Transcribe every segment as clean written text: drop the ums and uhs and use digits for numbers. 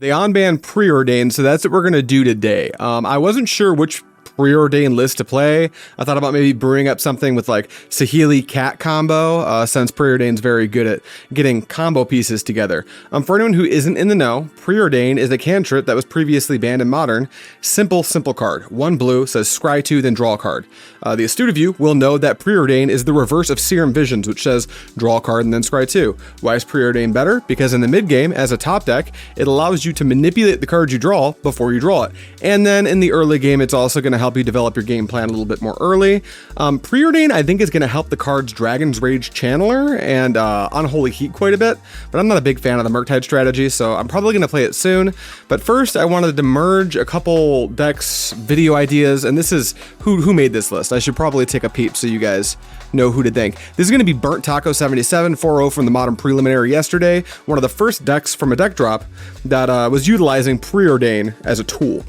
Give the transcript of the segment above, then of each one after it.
They unbanned Preordain, so that's what we're going to do today. I wasn't sure which Preordain list to play. I thought about maybe brewing up something with like Saheeli Cat combo, since Preordain's very good at getting combo pieces together. For anyone who isn't in the know, Preordain is a cantrip that was previously banned in Modern. Simple card. 1 blue, says scry 2, then draw a card. The astute of you will know that Preordain is the reverse of Serum Visions, which says draw a card and then scry 2. Why is Preordain better? Because in the mid game, as a top deck, it allows you to manipulate the cards you draw before you draw it. And then in the early game, it's also going to help you develop your game plan a little bit more early. Preordain, I think, is going to help the cards Dragon's Rage Channeler and Unholy Heat quite a bit, but I'm not a big fan of the Murktide strategy, so I'm probably going to play it soon. But first, I wanted to merge a couple decks video ideas, and this is who made this list. I should probably take a peep so you guys know who to thank. This is going to be Burnt Taco 77, 4-0 from the Modern Preliminary yesterday, one of the first decks from a deck drop that was utilizing Preordain as a tool.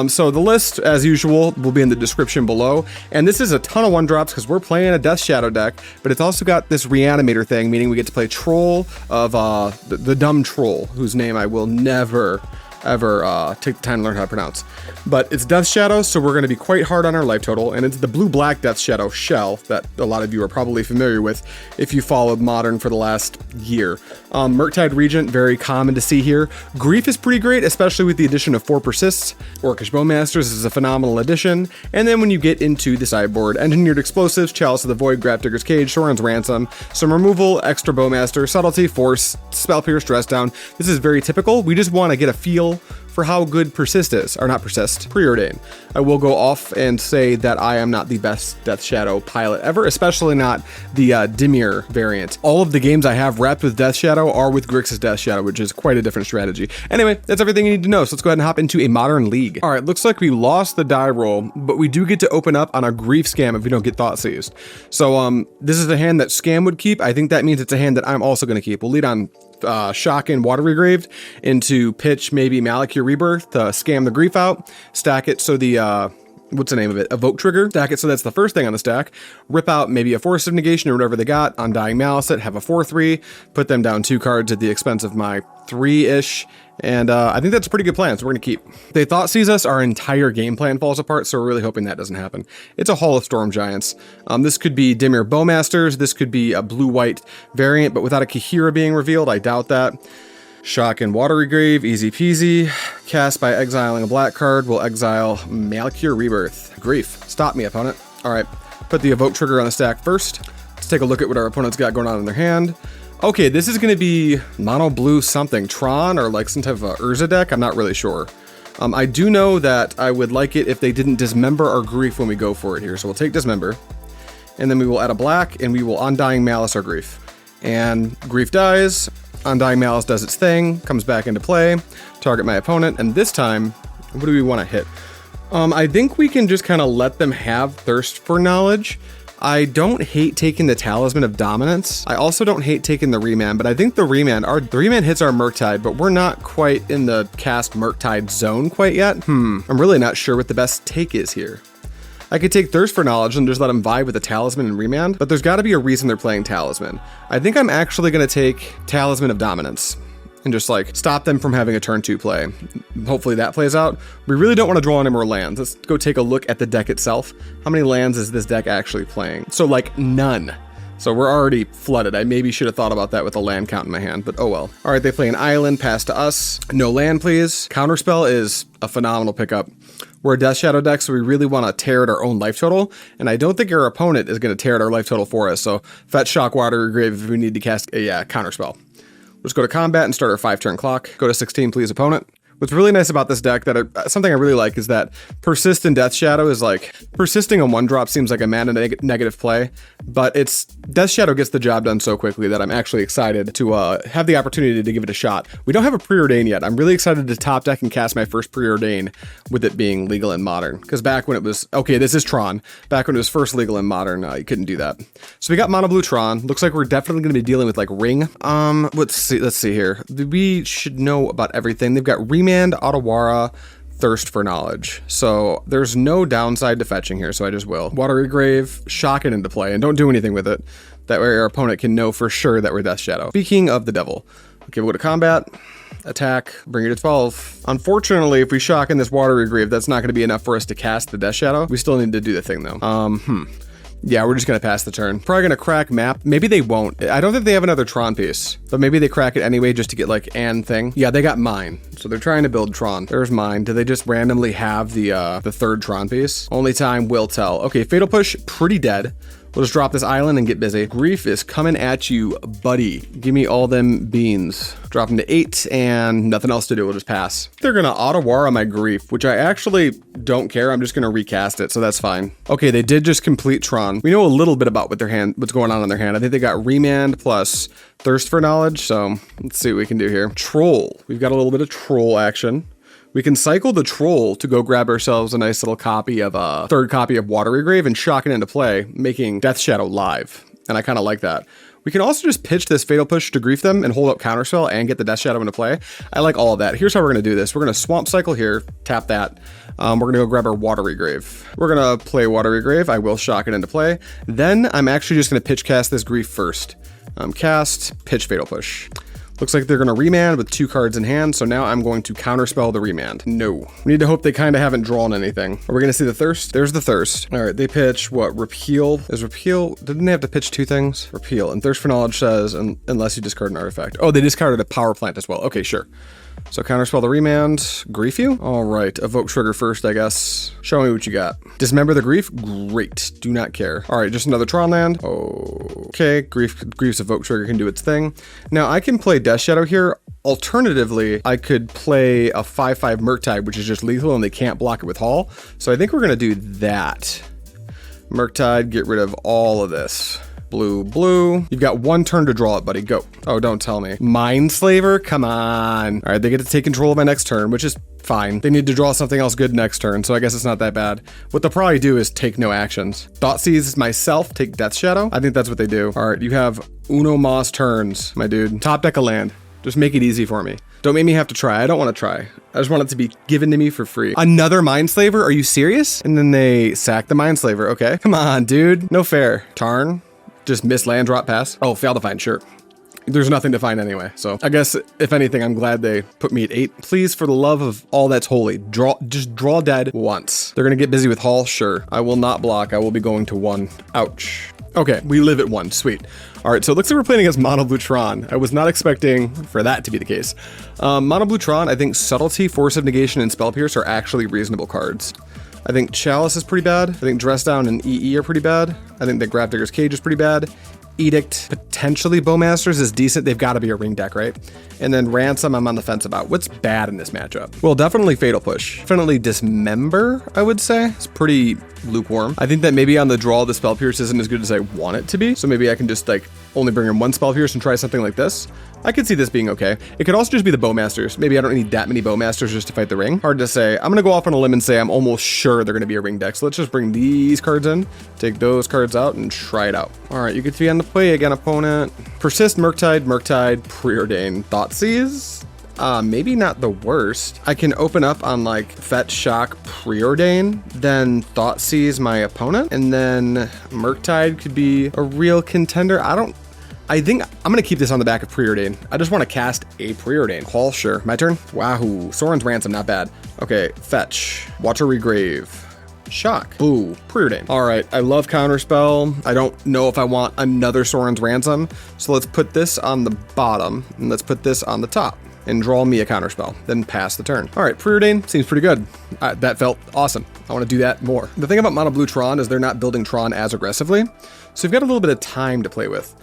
So the list, as usual, will be in the description below. And this is a ton of 1-drops because we're playing a Death Shadow deck, but it's also got this Reanimator thing, meaning we get to play Troll of the dumb Troll, whose name I will never ever take the time to learn how to pronounce. But it's Death Shadow, so we're going to be quite hard on our life total, and it's the blue-black Death Shadow shell that a lot of you are probably familiar with if you followed Modern for the last year. Murktide Regent, very common to see here. Grief is pretty great, especially with the addition of 4 persists. Orcish Bowmasters is a phenomenal addition. And then when you get into the sideboard, Engineered Explosives, Chalice of the Void, Grafdigger's Cage, Shoran's Ransom, some removal, extra Bowmaster, Subtlety, Force, Spell Pierce, Dress Down. This is very typical. We just want to get a feel for how good Persist is, or not Persist, Preordain. I will go off and say that I am not the best Death Shadow pilot ever, especially not the Dimir variant. All of the games I have wrapped with Death Shadow are with Grixis Death Shadow, which is quite a different strategy. Anyway, that's everything you need to know, so let's go ahead and hop into a Modern League. All right, looks like we lost the die roll, but we do get to open up on a Grief Scam if we don't get Thought Seized. So this is a hand that Scam would keep. I think that means it's a hand that I'm also going to keep. We'll lead on Shock and Water Regraved into pitch maybe Malakir Rebirth to scam the grief out, stack it so the what's the name of it? Evoke trigger. Stack it so that's the first thing on the stack. Rip out maybe a Force of Negation or whatever they got. Undying Malice it, have a 4/3, put them down 2 cards at the expense of my 3-ish. And I think that's a pretty good plan, so we're going to keep. They Thought Seize us, our entire game plan falls apart, so we're really hoping that doesn't happen. It's a Hall of Storm Giants. This could be Dimir Bowmasters, this could be a blue-white variant, but without a Kahira being revealed, I doubt that. Shock and Water Regrave, easy peasy. Cast by exiling a black card, we'll exile Malakir Rebirth. Grief, stop me, opponent. All right, put the Evoke trigger on the stack first. Let's take a look at what our opponent's got going on in their hand. Okay, this is going to be mono blue something, Tron or like some type of a Urza deck, I'm not really sure. I do know that I would like it if they didn't dismember our Grief when we go for it here, so we'll take Dismember, and then we will add a black, and we will Undying Malice our Grief. And Grief dies, Undying Malice does its thing, comes back into play, target my opponent, and this time, what do we want to hit? I think we can just kind of let them have Thirst for Knowledge. I don't hate taking the Talisman of Dominance. I also don't hate taking the Remand, but I think the Remand hits our Murktide, but we're not quite in the cast Murktide zone quite yet. I'm really not sure what the best take is here. I could take Thirst for Knowledge and just let them vibe with the Talisman and Remand, but there's got to be a reason they're playing Talisman. I think I'm actually going to take Talisman of Dominance and just like stop them from having a turn 2 play. Hopefully that plays out. We really don't want to draw any more lands. Let's go take a look at the deck itself. How many lands is this deck actually playing? So like none. So we're already flooded. I maybe should have thought about that with a land count in my hand, but oh well. All right, they play an island, pass to us. No land, please. Counterspell is a phenomenal pickup. We're a Death Shadow deck, so we really want to tear at our own life total, and I don't think our opponent is going to tear at our life total for us, so fetch, Shock, Water, Regrave if we need to cast a Counterspell. Let's go to combat and start our 5-turn clock. Go to 16, please, opponent. What's really nice about this deck, something I really like, is that Persist in Death Shadow is like, persisting on 1-drop seems like a mana negative play, but it's Death Shadow gets the job done so quickly that I'm actually excited to have the opportunity to give it a shot. We don't have a Preordain yet. I'm really excited to top deck and cast my first Preordain with it being legal in Modern, because back when it was, okay, this is Tron. Back when it was first legal in Modern, you couldn't do that. So we got Mono Blue Tron. Looks like we're definitely going to be dealing with like Ring. Let's see here. We should know about everything. They've got Remand, Otawara, Thirst for Knowledge. So there's no downside to fetching here, so I just will. Water Regrave, shock it into play, and don't do anything with it. That way our opponent can know for sure that we're Death Shadow. Speaking of the devil, okay, we'll go to combat. Attack, bring it to 12. Unfortunately, if we shock in this Watery Grave, that's not going to be enough for us to cast the Death Shadow. We still need to do the thing though. Yeah, we're just going to pass the turn. Probably going to crack map. Maybe they won't. I don't think they have another Tron piece, but maybe they crack it anyway just to get like an thing. Yeah, they got mine. So they're trying to build Tron. There's mine. Do they just randomly have the third Tron piece? Only time will tell. Okay, Fatal Push, pretty dead. We'll just drop this island and get busy. Grief is coming at you, buddy. Give me all them beans. Drop them to 8 and nothing else to do. We'll just pass. They're gonna Otawara my Grief, which I actually don't care. I'm just gonna recast it, so that's fine. Okay, they did just complete Tron. We know a little bit about what's going on in their hand. I think they got Remand plus Thirst for Knowledge, so let's see what we can do here. Troll. We've got a little bit of Troll action. We can cycle the Troll to go grab ourselves a nice little copy of third copy of Watery Grave and shock it into play, making Death Shadow live. And I kind of like that. We can also just pitch this Fatal Push to grief them and hold up Counterspell and get the Death Shadow into play. I like all of that. Here's how we're going to do this. We're going to Swamp Cycle here, tap that. We're going to go grab our Watery Grave. We're going to play Watery Grave. I will shock it into play. Then I'm actually just going to pitch cast this grief first. Cast, pitch Fatal Push. Looks like they're going to remand with 2 cards in hand, so now I'm going to counterspell the remand. No. We need to hope they kind of haven't drawn anything. Are we going to see the Thirst? There's the Thirst. All right, they pitch what? Repeal. Is Repeal... Didn't they have to pitch 2 things? Repeal. And Thirst for Knowledge says, unless you discard an artifact. Oh, they discarded a Power Plant as well. Okay, sure. So counterspell the remand. Grief you? All right, evoke trigger first, I guess. Show me what you got. Dismember the grief? Great. Do not care. All right, just another Tron land. Okay, grief's evoke trigger can do its thing. Now I can play Death Shadow here. Alternatively, I could play a 5/5 Murktide, which is just lethal and they can't block it with Haul. So I think we're gonna do that. Murktide, get rid of all of this. Blue, blue. You've got 1 turn to draw it, buddy. Go. Oh, don't tell me. Mindslaver? Come on. All right, they get to take control of my next turn, which is fine. They need to draw something else good next turn, so I guess it's not that bad. What they'll probably do is take no actions. Thoughtseizes myself, take Death Shadow. I think that's what they do. All right, you have Uno Mas turns, my dude. Top deck a land. Just make it easy for me. Don't make me have to try. I don't want to try. I just want it to be given to me for free. Another Mindslaver? Are you serious? And then they sack the Mindslaver. Okay. Come on, dude. No fair. Tarn. Just miss land drop pass. Oh, fail to find, sure. There's nothing to find anyway. So I guess if anything, I'm glad they put me at 8. Please, for the love of all that's holy, just draw dead once. They're gonna get busy with Haul, sure. I will not block. I will be going to 1. Ouch. Okay, we live at 1. Sweet. All right, so it looks like we're playing against Mono Blue Tron. I was not expecting for that to be the case. Mono Blue Tron, I think Subtlety, Force of Negation, and Spell Pierce are actually reasonable cards. I think Chalice is pretty bad. I think Dress Down and EE are pretty bad. I think that Grafdigger's Cage is pretty bad. Edict, potentially Bowmasters is decent. They've got to be a ring deck, right? And then Ransom, I'm on the fence about. What's bad in this matchup? Well, definitely Fatal Push. Definitely Dismember, I would say. It's pretty lukewarm. I think that maybe on the draw, the Spell Pierce isn't as good as I want it to be. So maybe I can just like only bring in 1 Spell Pierce and try something like this. I could see this being okay. It could also just be the Bowmasters. Maybe I don't need that many Bowmasters just to fight the ring. Hard to say. I'm gonna go off on a limb and say I'm almost sure they're gonna be a ring deck. So let's just bring these cards in, take those cards out, and try it out. All right, you get to be on the play again, opponent. Persist, Murktide, Preordain, Thoughtseize. Maybe not the worst. I can open up on like Fetch, Shock, Preordain, then Thoughtseize my opponent, and then Murktide could be a real contender. I think I'm gonna keep this on the back of Preordain. I just want to cast a Preordain. Haul, sure. My turn. Wahoo. Soren's Ransom, not bad. Okay, Fetch, Watery Grave, Shock, Boo, Preordain. All right, I love Counterspell. I don't know if I want another Soren's Ransom, so let's put this on the bottom and let's put this on the top and draw me a Counterspell, then pass the turn. All right, Preordain seems pretty good. That felt awesome. I want to do that more. The thing about Mono Blue Tron is they're not building Tron as aggressively, so we've got a little bit of time to play with.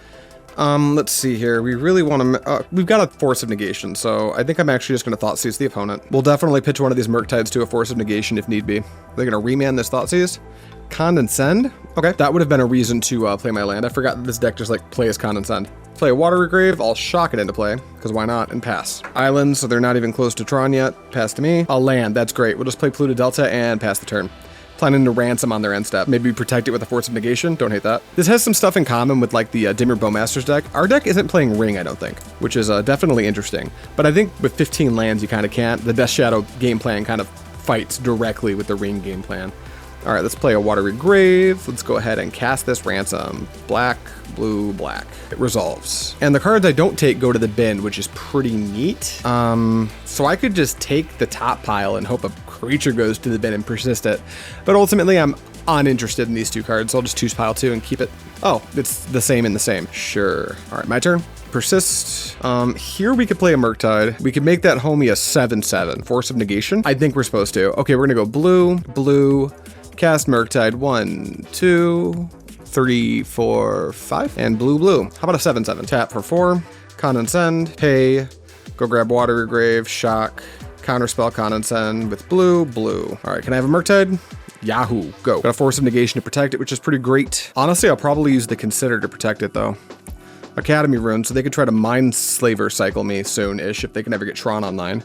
Let's see here. We really want to, we've got a Force of Negation, so I think I'm actually just going to Thoughtseize the opponent. We'll definitely pitch one of these Murktides to a Force of Negation if need be. They're going to remand this Thoughtseize. Condescend? Okay, that would have been a reason to play my land. I forgot that this deck just like plays Condescend. Play a Watery Grave, I'll shock it into play, because why not, and pass. Islands, so they're not even close to Tron yet. Pass to me. I'll land, that's great. We'll just play Pluto Delta and pass the turn. Planning to Ransom on their end step. Maybe protect it with a Force of Negation. Don't hate that. This has some stuff in common with like the Dimmer Bowmasters deck. Our deck isn't playing Ring, I don't think, which is definitely interesting. But I think with 15 lands, you kind of can't. The Death Shadow game plan kind of fights directly with the Ring game plan. All right, let's play a Watery Grave. Let's go ahead and cast this Ransom. Black, blue, black. It resolves. And the cards I don't take go to the bin, which is pretty neat. So I could just take the top pile and hope a creature goes to the bin and persist it. But ultimately, I'm uninterested in these two cards, so I'll just choose pile 2 and keep it. Oh, it's the same in the same. Sure. All right, my turn. Persist. Here we could play a Murktide. We could make that homie a 7/7. Force of Negation. I think we're supposed to. Okay, we're gonna go blue, blue, cast Murktide. 1, 2, 3, 4, 5, and blue, blue. How about a 7/7? Tap for 4, Condescend, pay, go grab Watery Grave, shock, counterspell Condescend with blue, blue. All right, can I have a Murktide? Yahoo, go. Got a Force of Negation to protect it, which is pretty great. Honestly, I'll probably use the Consider to protect it though. Academy Rune, so they could try to Mind Slaver cycle me soon-ish if they can ever get Tron online.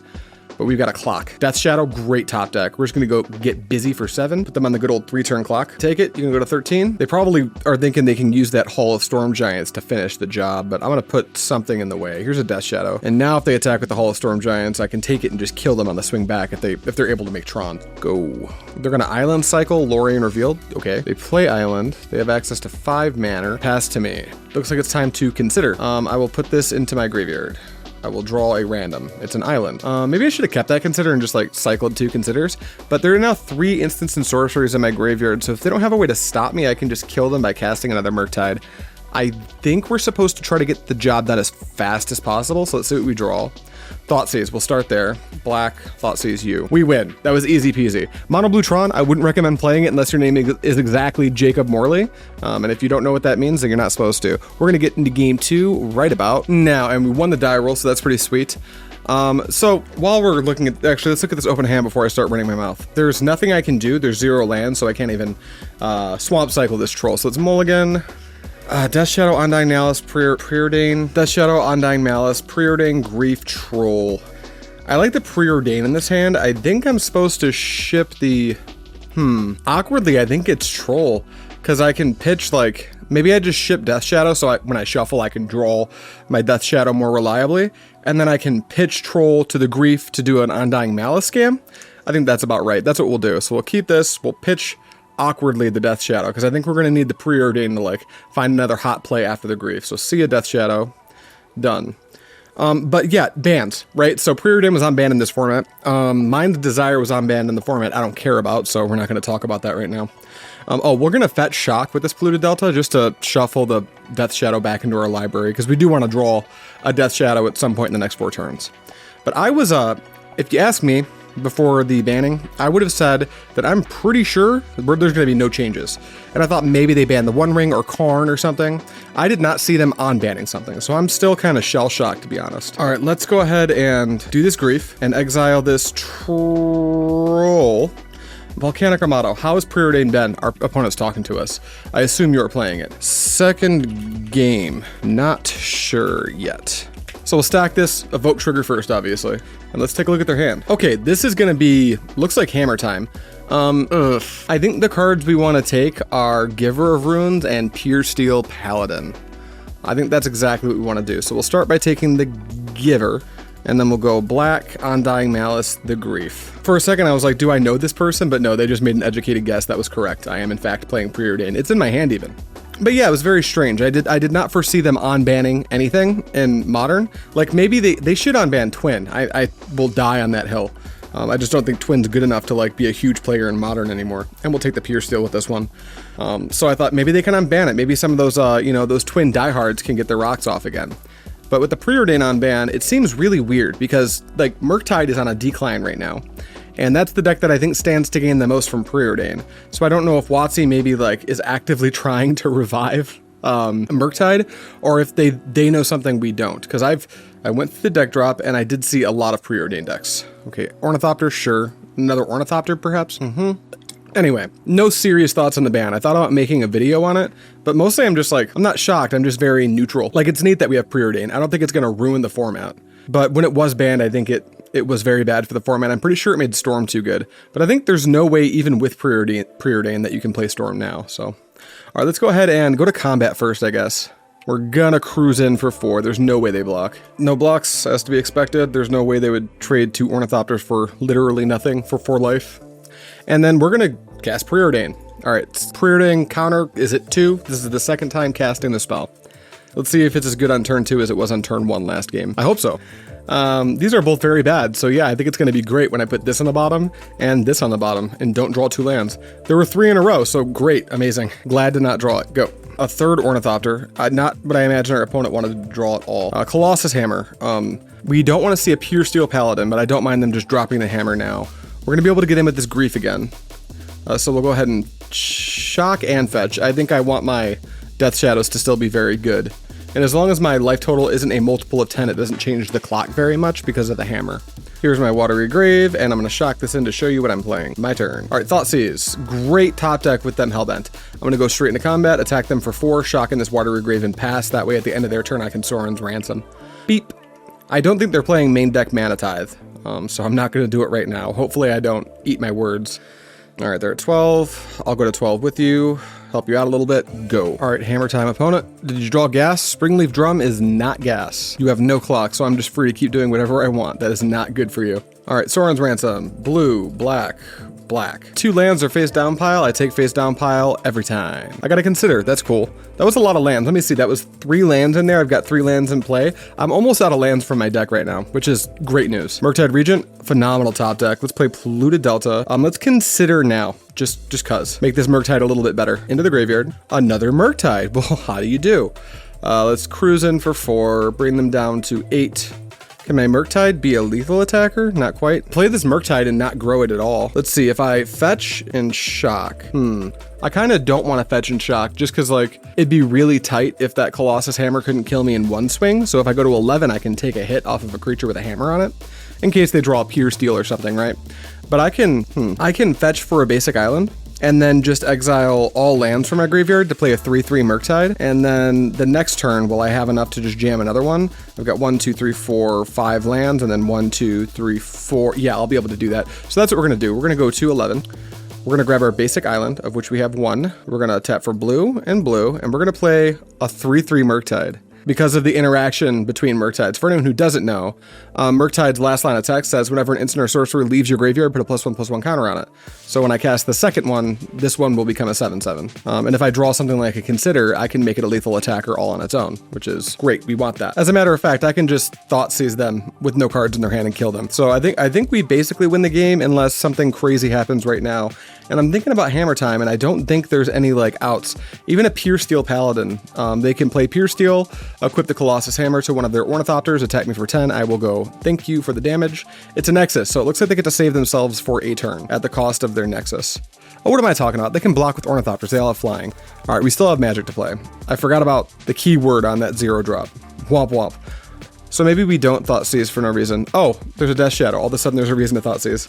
But we've got a clock. Death Shadow, great top deck. We're just gonna go get busy for 7, put them on the good old 3-turn clock. Take it, you can go to 13. They probably are thinking they can use that Hall of Storm Giants to finish the job, but I'm gonna put something in the way. Here's a Death Shadow. And now if they attack with the Hall of Storm Giants, I can take it and just kill them on the swing back if they're able to make Tron. Go. They're gonna Island cycle, Lorien Revealed. Okay. They play Island. They have access to 5 mana. Pass to me. Looks like it's time to consider. I will put this into my graveyard. I will draw a random. It's an island. Maybe I should have kept that Consider and just like cycled 2 Considers, but there are now 3 instants and sorceries in my graveyard, so if they don't have a way to stop me, I can just kill them by casting another Murktide. I think we're supposed to try to get the job done as fast as possible, so let's see what we draw. Thoughtseize, we'll start there. Black, Thoughtseize you. We win. That was easy peasy. Mono Blue Tron, I wouldn't recommend playing it unless your name is exactly Jacob Morley. And if you don't know what that means, then you're not supposed to. We're gonna get into game 2 right about now, and we won the die roll, so that's pretty sweet. So while we're looking at, actually, let's look at this open hand before I start running my mouth. There's nothing I can do. There's 0 land, so I can't even swamp cycle this troll. So let's mulligan. Death Shadow, Undying Malice, Preordain. Death Shadow, Undying Malice, Preordain, Grief, Troll. I like the Preordain in this hand. I think I'm supposed to ship the... Awkwardly, I think it's Troll. Because I can pitch, like... Maybe I just ship Death Shadow, so when I shuffle, I can draw my Death Shadow more reliably. And then I can pitch Troll to the Grief to do an Undying Malice scam. I think that's about right. That's what we'll do. So we'll keep this. We'll pitch... awkwardly the Death Shadow, because I think we're going to need the Preordain to like find another hot play after the Grief. So see a Death Shadow. Done. But yeah, bans, right? So Preordain was unbanned in this format. Mind's Desire was unbanned in the format I don't care about, so we're not going to talk about that right now. We're going to fetch Shock with this Polluted Delta just to shuffle the Death Shadow back into our library, because we do want to draw a Death Shadow at some point in the next 4 turns. But I was, if you ask me, before the banning, I would have said that I'm pretty sure there's going to be no changes. And I thought maybe they banned the One Ring or Karn or something. I did not see them unbanning something, so I'm still kind of shell-shocked, to be honest. All right, let's go ahead and do this Grief and exile this Troll. Volcanic Armado, how has Preordain been? Our opponent's talking to us. I assume you are playing it. Second game, not sure yet. So we'll stack this, evoke trigger first, obviously. And let's take a look at their hand. Okay, this is gonna be, looks like hammer time. I think the cards we wanna take are Giver of Runes and Pure Steel Paladin. I think that's exactly what we wanna do. So we'll start by taking the Giver, and then we'll go Black, Undying Malice, the Grief. For a second I was like, do I know this person? But no, they just made an educated guess. That was correct. I am in fact playing Preordain. It's in my hand even. But yeah, it was very strange. I did not foresee them unbanning anything in Modern. Like maybe they should unban Twin. I will die on that hill. I just don't think Twin's good enough to like be a huge player in Modern anymore. And we'll take the Pure Steel with this one. So I thought maybe they can unban it. Maybe some of those those Twin diehards can get their rocks off again. But with the Preordain unban, it seems really weird because like Murktide is on a decline right now. And that's the deck that I think stands to gain the most from Preordain. So I don't know if WotC maybe like is actively trying to revive Murktide, or if they know something we don't. Because I went through the deck drop and I did see a lot of Preordain decks. Okay, Ornithopter, sure. Another Ornithopter, perhaps? Anyway, no serious thoughts on the ban. I thought about making a video on it, but mostly I'm just like, I'm not shocked, I'm just very neutral. Like, it's neat that we have Preordain. I don't think it's gonna ruin the format. But when it was banned, I think it was very bad for the format. I'm pretty sure it made Storm too good. But I think there's no way, even with Preordain, that you can play Storm now, so. All right, let's go ahead and go to combat first, I guess. We're gonna cruise in for 4. There's no way they block. No blocks, as to be expected. There's no way they would trade 2 Ornithopters for literally nothing for 4 life. And then we're gonna cast Preordain. All right, Preordain counter is at 2. This is the second time casting the spell. Let's see if it's as good on turn 2 as it was on turn 1 last game. I hope so. These are both very bad, so yeah, I think it's going to be great when I put this on the bottom and this on the bottom and don't draw 2 lands. There were 3 in a row, so great, amazing. Glad to not draw it. Go. A third Ornithopter, not what I imagine our opponent wanted to draw at all. Colossus Hammer. We don't want to see a Pure Steel Paladin, but I don't mind them just dropping the hammer now. We're going to be able to get in with this Grief again. So we'll go ahead and shock and fetch. I think I want my Death Shadows to still be very good. And as long as my life total isn't a multiple of 10, it doesn't change the clock very much because of the hammer. Here's my Watery Grave, and I'm going to shock this in to show you what I'm playing. My turn. All right, Thoughtseize. Great top deck with them Hellbent. I'm going to go straight into combat, attack them for 4, shock in this Watery Grave and pass. That way at the end of their turn I can Sorin's Ransom. Beep. I don't think they're playing main deck Mana Tithe, so I'm not going to do it right now. Hopefully I don't eat my words. All right, they're at 12. I'll go to 12 with you. Help you out a little bit. Go. All right, hammer time, opponent. Did you draw gas? Springleaf Drum is not gas. You have no clock, so I'm just free to keep doing whatever I want. That is not good for you. All right, Sorin's Ransom. Blue, black, black. 2 lands are face down pile. I take face down pile every time. I gotta consider. That's cool. That was a lot of lands. Let me see. That was 3 lands in there. I've got 3 lands in play. I'm almost out of lands from my deck right now, which is great news. Murktide Regent, phenomenal top deck. Let's play Polluted Delta. Let's consider now. Just cuz. Make this Murktide a little bit better. Into the graveyard. Another Murktide. Well, how do you do? Let's cruise in for 4. Bring them down to 8. Can my Murktide be a lethal attacker? Not quite. Play this Murktide and not grow it at all. Let's see, if I fetch and shock. I kind of don't want to fetch and shock just because, like, it'd be really tight if that Colossus Hammer couldn't kill me in 1 swing. So if I go to 11, I can take a hit off of a creature with a hammer on it in case they draw a Pure Steel or something, right? But I can fetch for a basic island and then just exile all lands from my graveyard to play a 3/3 Murktide. And then the next turn, will I have enough to just jam another one? I've got 1, 2, 3, 4, 5 lands, and then 1, 2, 3, 4. Yeah, I'll be able to do that. So that's what we're gonna do. We're gonna go to 11. We're gonna grab our basic island, of which we have 1. We're gonna tap for blue, and we're gonna play a 3/3 Murktide. Because of the interaction between Murktides. For anyone who doesn't know, Murktide's last line of text says whenever an instant or sorcerer leaves your graveyard, put a +1/+1 counter on it. So when I cast the second one, this one will become a 7/7. And if I draw something like a Consider, I can make it a lethal attacker all on its own, which is great. We want that. As a matter of fact, I can just Thoughtseize them with no cards in their hand and kill them. So I think we basically win the game unless something crazy happens right now. And I'm thinking about hammer time, and I don't think there's any like outs. Even a Pure Steel Paladin, they can play Pure Steel, equip the Colossus Hammer to one of their Ornithopters, attack me for 10. I will go, thank you for the damage. It's a Nexus, so it looks like they get to save themselves for a turn at the cost of their Nexus. Oh, what am I talking about? They can block with Ornithopters. They all have flying. All right, we still have magic to play. I forgot about the key word on that 0 drop. Womp womp. So maybe we don't Thoughtseize for no reason. Oh, there's a Death Shadow. All of a sudden there's a reason to Thoughtseize.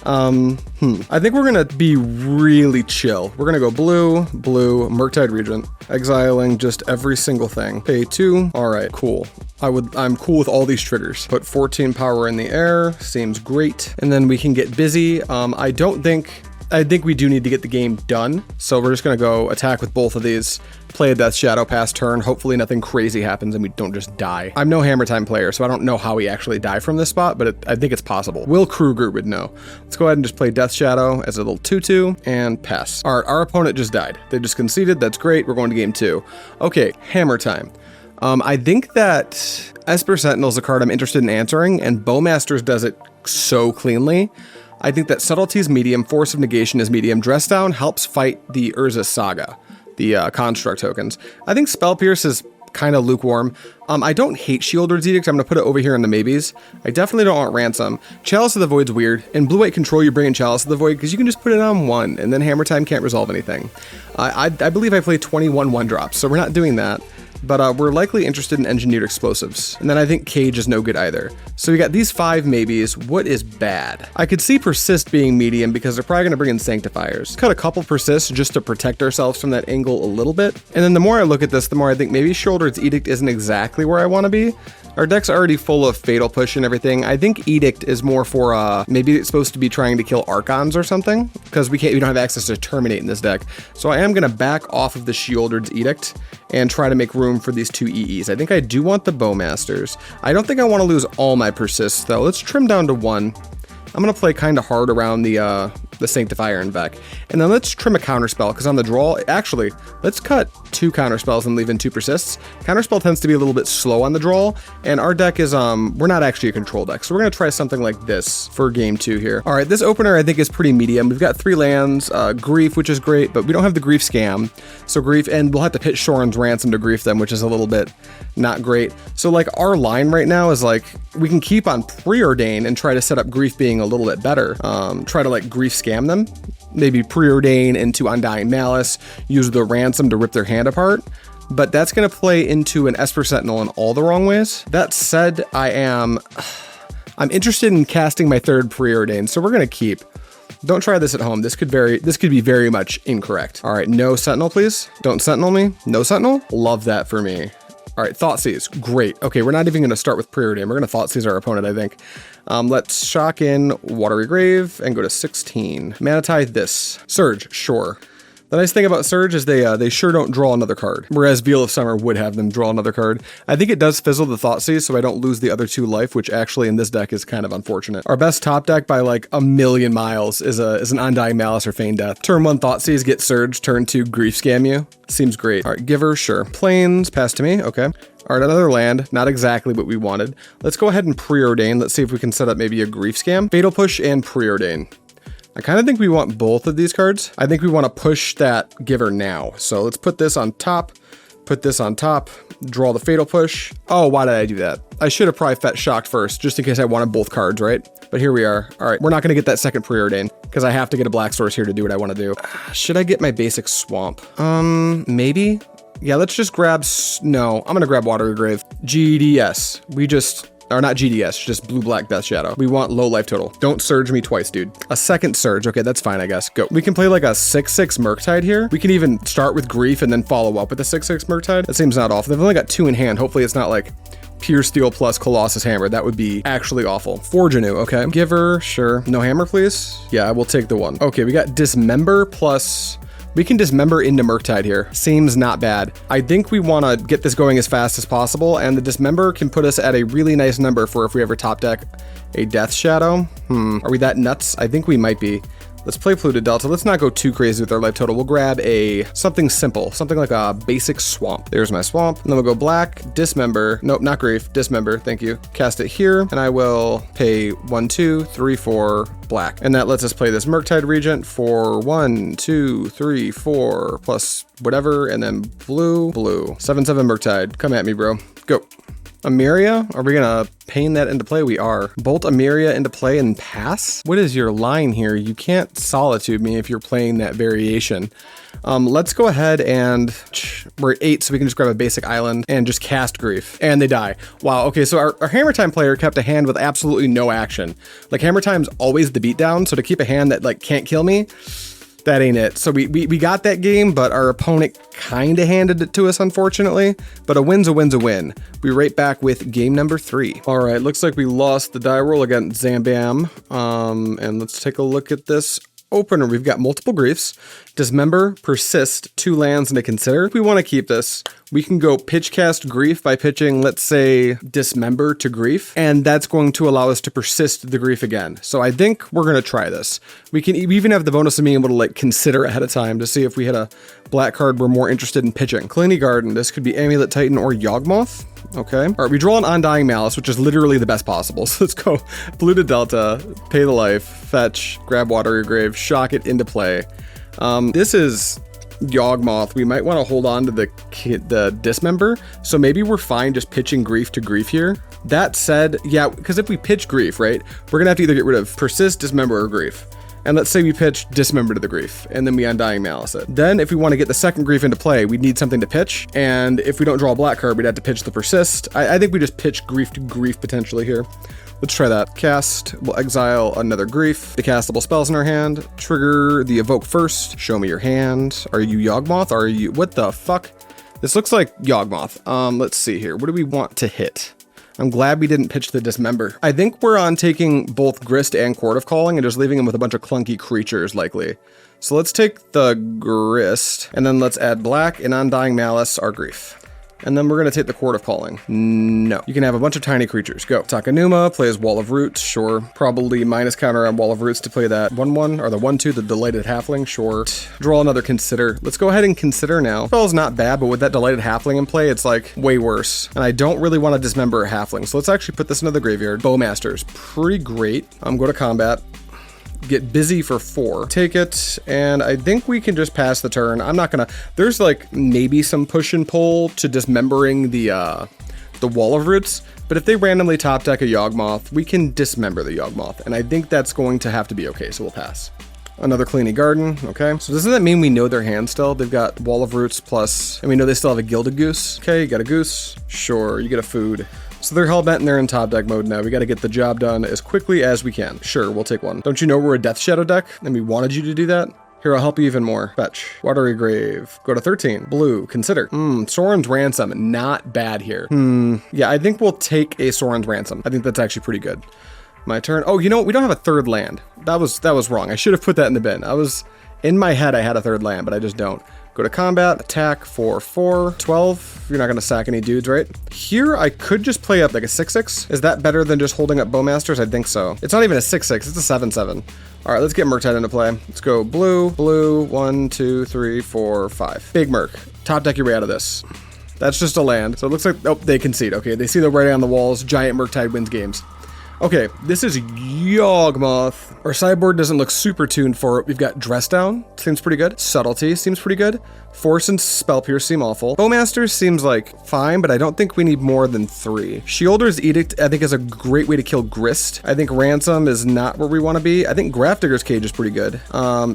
I think we're gonna be really chill. We're gonna go blue, Murktide Regent, exiling just every single thing. Pay 2. All right, cool. I'm cool with all these triggers. Put 14 power in the air. Seems great. And then we can get busy. I think we do need to get the game done. So we're just gonna go attack with both of these, play a Death Shadow past turn. Hopefully nothing crazy happens and we don't just die. I'm no Hammer Time player, so I don't know how we actually die from this spot, but I think it's possible. Will Kruger would know. Let's go ahead and just play Death Shadow as a little 2/2 and pass. All right, our opponent just died. They just conceded. That's great. We're going to game 2. Okay, Hammer Time. I think that Esper Sentinel is a card I'm interested in answering, and Bowmasters does it so cleanly. I think that Subtlety is medium, Force of Negation is medium, Dress Down helps fight the Urza Saga, the Construct tokens. I think Spell Pierce is kind of lukewarm. I don't hate Shieldred's Edict. I'm going to put it over here in the maybes. I definitely don't want Ransom. Chalice of the Void's weird. In Blue-White Control, you bring in Chalice of the Void because you can just put it on 1, and then Hammer Time can't resolve anything. I believe I play 21 1-drops, so we're not doing that. But we're likely interested in Engineered Explosives. And then I think Cage is no good either. So we got these 5 maybes. What is bad? I could see Persist being medium because they're probably going to bring in Sanctifiers. Cut a couple Persist just to protect ourselves from that angle a little bit. And then the more I look at this, the more I think maybe Shieldred's Edict isn't exactly where I want to be. Our deck's already full of Fatal Push and everything. I think Edict is more for, maybe it's supposed to be trying to kill Archons or something, because we don't have access to Terminate in this deck. So I am going to back off of the Shieldred's Edict and try to make room for these 2 EEs. I think I do want the Bowmasters. I don't think I want to lose all my Persists, though. Let's trim down to 1. I'm going to play kind of hard around the the Sanctifier and Vec. And then let's trim a counterspell, because on the draw, actually, let's cut 2 counterspells and leave in 2 persists. Counterspell tends to be a little bit slow on the draw, and our deck is, we're not actually a control deck, so we're gonna try something like this for game 2 here. All right, this opener I think is pretty medium. We've got 3 lands, Grief, which is great, but we don't have the Grief Scam. So Grief, and we'll have to pitch Shorin's Ransom to Grief them, which is a little bit not great. So like our line right now is like, we can keep on Preordain and try to set up Grief being a little bit better. Try to like Grief Scam them, maybe Preordain into Undying Malice, use the Ransom to rip their hand apart. But that's going to play into an Esper Sentinel in all the wrong ways. That said, I'm interested in casting my 3rd Preordain, so we're going to keep. Don't try this at home. This could be very much incorrect. All right, no Sentinel, please. Don't Sentinel me. No Sentinel. Love that for me. All right, Thoughtseize, great. Okay, we're not even going to start with Preordain. We're going to Thoughtseize our opponent, I think. Let's shock in Watery Grave and go to 16. Mana Tithe this. Surge, sure. The nice thing about Surge is they sure don't draw another card, whereas Veil of Summer would have them draw another card. I think it does fizzle the Thoughtseize, so I don't lose the other 2 life, which actually in this deck is kind of unfortunate. Our best top deck by like a million miles is an Undying Malice or Feign Death. Turn 1 Thoughtseize, get Surge, turn 2 Grief Scam you. Seems great. All right, Giver, sure. Plains, pass to me, okay. All right, another land, not exactly what we wanted. Let's go ahead and Preordain. Let's see if we can set up maybe a Grief Scam. Fatal Push and Preordain. I kind of think we want both of these cards. I think we want to push that Giver now. So let's put this on top, put this on top, draw the Fatal Push. Oh, why did I do that? I should have probably fetched Shocked first, just in case I wanted both cards, right? But here we are. All right, we're not going to get that second Preordain, because I have to get a black source here to do what I want to do. Should I get my basic Swamp? Maybe? Yeah, let's just grab, no, I'm going to grab Watery Grave. GDS, or not GDS, just Blue-Black Death Shadow. We want low life total. Don't Surge me twice, dude. A second Surge. Okay, that's fine, I guess. Go. We can play like a 6/6 Murktide here. We can even start with Grief and then follow up with a 6/6 Murktide. That seems not awful. They've only got 2 in hand. Hopefully it's not like Pure Steel plus Colossus Hammer. That would be actually awful. Forge anew, okay. Giver, sure. No hammer, please? Yeah, I will take the 1. Okay, we got Dismember plus... We can Dismember into Murktide here. Seems not bad. I think we want to get this going as fast as possible, and the Dismember can put us at a really nice number for if we ever top deck a Death Shadow. Are we that nuts? I think we might be. Let's play Polluted Delta. Let's not go too crazy with our life total. We'll grab something simple, something like a basic Swamp. There's my Swamp. And then we'll go black, Dismember. Nope, not Grief. Dismember, thank you. Cast it here, and I will pay 1, 2, 3, 4, black. And that lets us play this Murktide Regent for 1, 2, 3, 4, plus whatever, and then blue, blue. 7/7 Murktide. Come at me, bro. Go. Amiria? Are we gonna pain that into play? We are. Bolt Amiria into play and pass? What is your line here? You can't Solitude me if you're playing that variation. Let's go ahead and we're at 8, so we can just grab a basic island and just cast Grief. And they die. Wow, okay, so our Hammer Time player kept a hand with absolutely no action. Like, Hammer Time's always the beatdown, so to keep a hand that like can't kill me, that ain't it. So we got that game, but our opponent kind of handed it to us, unfortunately. But a win's a win's a win. We're right back with game number 3. All right, looks like we lost the die roll against Zambam. And let's take a look at this opener. We've got multiple Griefs. Dismember, Persist, 2 lands and a Consider. If we want to keep this, we can go pitch cast Grief by pitching, let's say, Dismember to Grief, and that's going to allow us to persist the Grief again. So I think we're going to try this. We even have the bonus of being able to like consider ahead of time to see if we had a black card we're more interested in pitching. Cleany Garden, this could be Amulet Titan or Yawgmoth. Okay. All right, we draw an Undying Malice, which is literally the best possible. So let's go Polluted Delta, pay the life, fetch, grab Watery Grave, shock it into play. This is Yawgmoth. We might want to hold on to the Dismember, so maybe we're fine just pitching Grief to Grief here. That said, yeah, because if we pitch Grief, right, we're gonna have to either get rid of Persist, Dismember, or Grief. And let's say we pitch Dismember to the Grief, and then we Undying Malice it. Then if we want to get the second Grief into play, we'd need something to pitch, and if we don't draw a black card, we'd have to pitch the Persist. I think we just pitch Grief to Grief potentially here. Let's try that. Cast, we'll exile another Grief. The castable spells in our hand. Trigger the Evoke first. Show me your hand. Are you Yawgmoth? Are you, what the fuck? This looks like Yawgmoth. Let's see here. What do we want to hit? I'm glad we didn't pitch the Dismember. I think we're on taking both Grist and Court of Calling and just leaving them with a bunch of clunky creatures, likely. So let's take the Grist, and then let's add black and Undying Malice our Grief. And then we're going to take the Chord of Calling. No. You can have a bunch of tiny creatures. Go. Takanuma plays Wall of Roots. Sure. Probably minus counter on Wall of Roots to play that 1/1 or the 1/2, the Delighted Halfling. Sure. Draw another Consider. Let's go ahead and Consider now. Spell's not bad, but with that Delighted Halfling in play, it's like way worse. And I don't really want to dismember a Halfling. So let's actually put this into the graveyard. Bowmaster's pretty great. Go to combat. Get busy for 4. Take it, and I think we can just pass the turn. I'm not gonna... There's like maybe some push and pull to dismembering the Wall of Roots, but if they randomly top deck a Yawgmoth, we can dismember the Yawgmoth, and I think that's going to have to be okay, so we'll pass. Another Cleany Garden, okay. So doesn't that mean we know their hand still? They've got Wall of Roots plus, and we know they still have a Gilded Goose. Okay, you got a Goose. Sure, you get a food. So they're hellbent and they're in top deck mode now. We got to get the job done as quickly as we can. Sure, we'll take one. Don't you know we're a Death Shadow deck? And we wanted you to do that? Here, I'll help you even more. Fetch. Watery Grave. Go to 13. Blue. Consider. Sorin's Ransom. Not bad here. Yeah, I think we'll take a Sorin's Ransom. I think that's actually pretty good. My turn. Oh, you know what? We don't have a third land. That was wrong. I should have put that in the bin. In my head, I had a third land, but I just don't. Go to combat, attack for 4, 12. You're not gonna sack any dudes, right? Here, I could just play up like a 6/6. Is that better than just holding up Bowmasters? I think so. It's not even a 6/6, it's a 7/7. All right, let's get Murktide into play. Let's go blue, blue, 1, 2, 3, 4, 5. Big Murk. Top deck your way out of this. That's just a land. So it looks like, oh, they concede. Okay, they see the writing on the walls. Giant Murktide wins games. Okay, this is Yawgmoth. Our sideboard doesn't look super tuned for it. We've got Dress Down, seems pretty good. Subtlety seems pretty good. Force and Spell Pierce seem awful. Bowmasters seems like fine, but I don't think we need more than 3. Sheolder's Edict, I think, is a great way to kill Grist. I think Ransom is not where we want to be. I think Grafdigger's Cage is pretty good.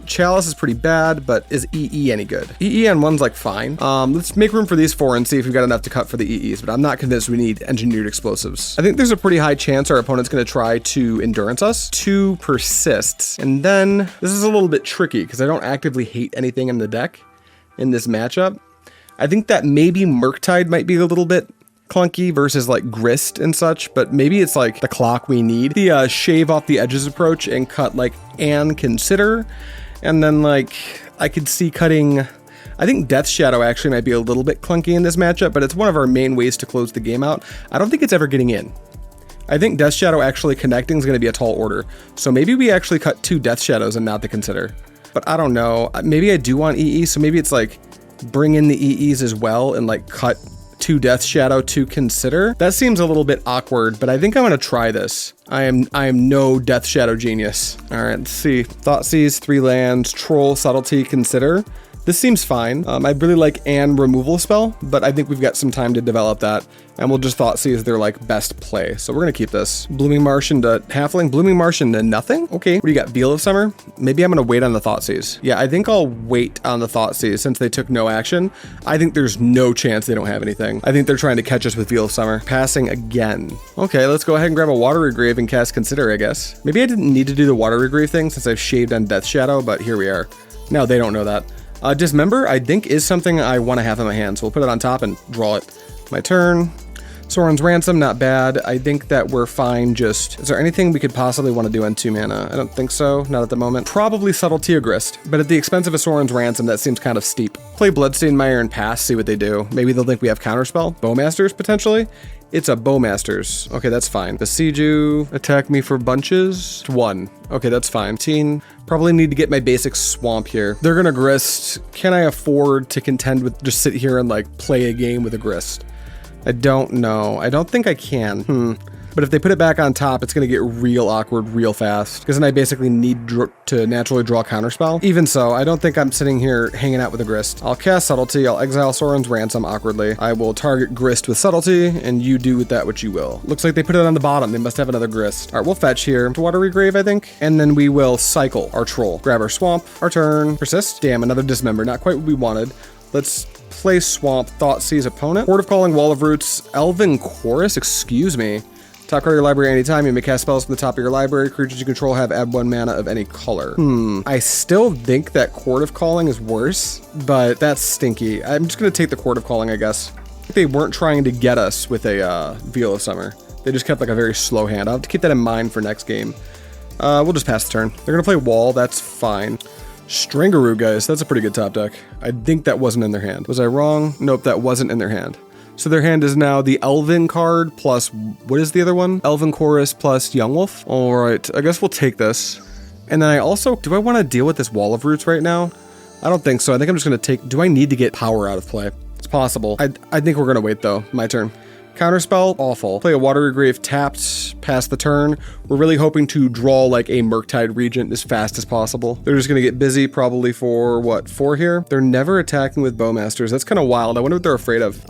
Chalice is pretty bad, but is EE any good? EE on 1's like fine. Let's make room for these 4 and see if we've got enough to cut for the EEs, but I'm not convinced we need Engineered Explosives. I think there's a pretty high chance our opponent's going to try to Endurance us. 2 persists, and then this is a little bit tricky because I don't actively hate anything in the deck in this matchup. I think that maybe Murktide might be a little bit clunky versus like Grist and such, but maybe it's like the clock we need. The shave off the edges approach and cut like and Consider, and then like I could see cutting. I think Death Shadow actually might be a little bit clunky in this matchup, but it's one of our main ways to close the game out. I don't think it's ever getting in. I think Death Shadow actually connecting is going to be a tall order. So maybe we actually cut 2 Death Shadows and not the Consider. But I don't know. Maybe I do want EE, so maybe it's like bring in the EEs as well and like cut 2 Death Shadow to Consider. That seems a little bit awkward, but I think I'm going to try this. I am no Death Shadow genius. All right, let's see. Thoughtseize, 3 lands, Troll, Subtlety, Consider. This seems fine. I really like an removal spell, but I think we've got some time to develop that, and we'll just Thoughtseize their like best play. So we're gonna keep this. Blooming Marsh into Halfling, Blooming Marsh into nothing? Okay, what do you got, Veil of Summer? Maybe I'm gonna wait on the Thoughtseize. Yeah, I think I'll wait on the Thoughtseize since they took no action. I think there's no chance they don't have anything. I think they're trying to catch us with Veil of Summer. Passing again. Okay, let's go ahead and grab a Watery Grave and cast Consider, I guess. Maybe I didn't need to do the Watery Grave thing since I've shaved on Death Shadow, but here we are. Now they don't know that. Dismember, I think, is something I want to have in my hand, so we'll put it on top and draw it. My turn. Sorin's Ransom, not bad. I think that we're fine just... Is there anything we could possibly want to do on 2 mana? I don't think so, not at the moment. Probably Subtlety or Grist, but at the expense of a Sorin's Ransom, that seems kind of steep. Play Bloodstained Mire and pass, see what they do. Maybe they'll think we have Counterspell? Bowmasters, potentially? It's a Bowmasters. Okay, that's fine. Besiege you, attack me for bunches. 1. Okay, that's fine. Probably need to get my basic swamp here. They're gonna Grist. Can I afford to contend with just sit here and like play a game with a Grist? I don't know. I don't think I can. But if they put it back on top, it's going to get real awkward real fast, because then I basically need to naturally draw Counterspell. Even so, I don't think I'm sitting here hanging out with a Grist. I'll cast Subtlety, I'll exile Sorin's Ransom awkwardly. I will target Grist with Subtlety, and you do with that what you will. Looks like they put it on the bottom. They must have another Grist. All right, we'll fetch here to Watery Grave, I think, and then we will cycle our Troll. Grab our Swamp, our turn, persist. Damn, another Dismember. Not quite what we wanted. Let's play Swamp, Thoughtseize opponent. Chord of Calling, Wall of Roots, Elven Chorus, excuse me. Top card of your library anytime. You may cast spells from the top of your library. Creatures you control have add 1 mana of any color. I still think that Chord of Calling is worse, but that's stinky. I'm just going to take the Chord of Calling, I guess. They weren't trying to get us with a Veil of Summer. They just kept like a very slow hand. I'll have to keep that in mind for next game. We'll just pass the turn. They're going to play Wall. That's fine. Strangaroo, guys. That's a pretty good top deck. I think that wasn't in their hand. Was I wrong? Nope, that wasn't in their hand. So their hand is now the Elven card plus, what is the other one? Elven Chorus plus Young Wolf. All right, I guess we'll take this. And then I also, do I want to deal with this Wall of Roots right now? I don't think so. I think I'm just going to take, do I need to get power out of play? It's possible. I think we're going to wait though. My turn. Counterspell, awful. Play a Watery Grave tapped, pass the turn. We're really hoping to draw like a Murktide Regent as fast as possible. They're just gonna get busy probably for, what, 4 here? They're never attacking with Bowmasters. That's kind of wild. I wonder what they're afraid of.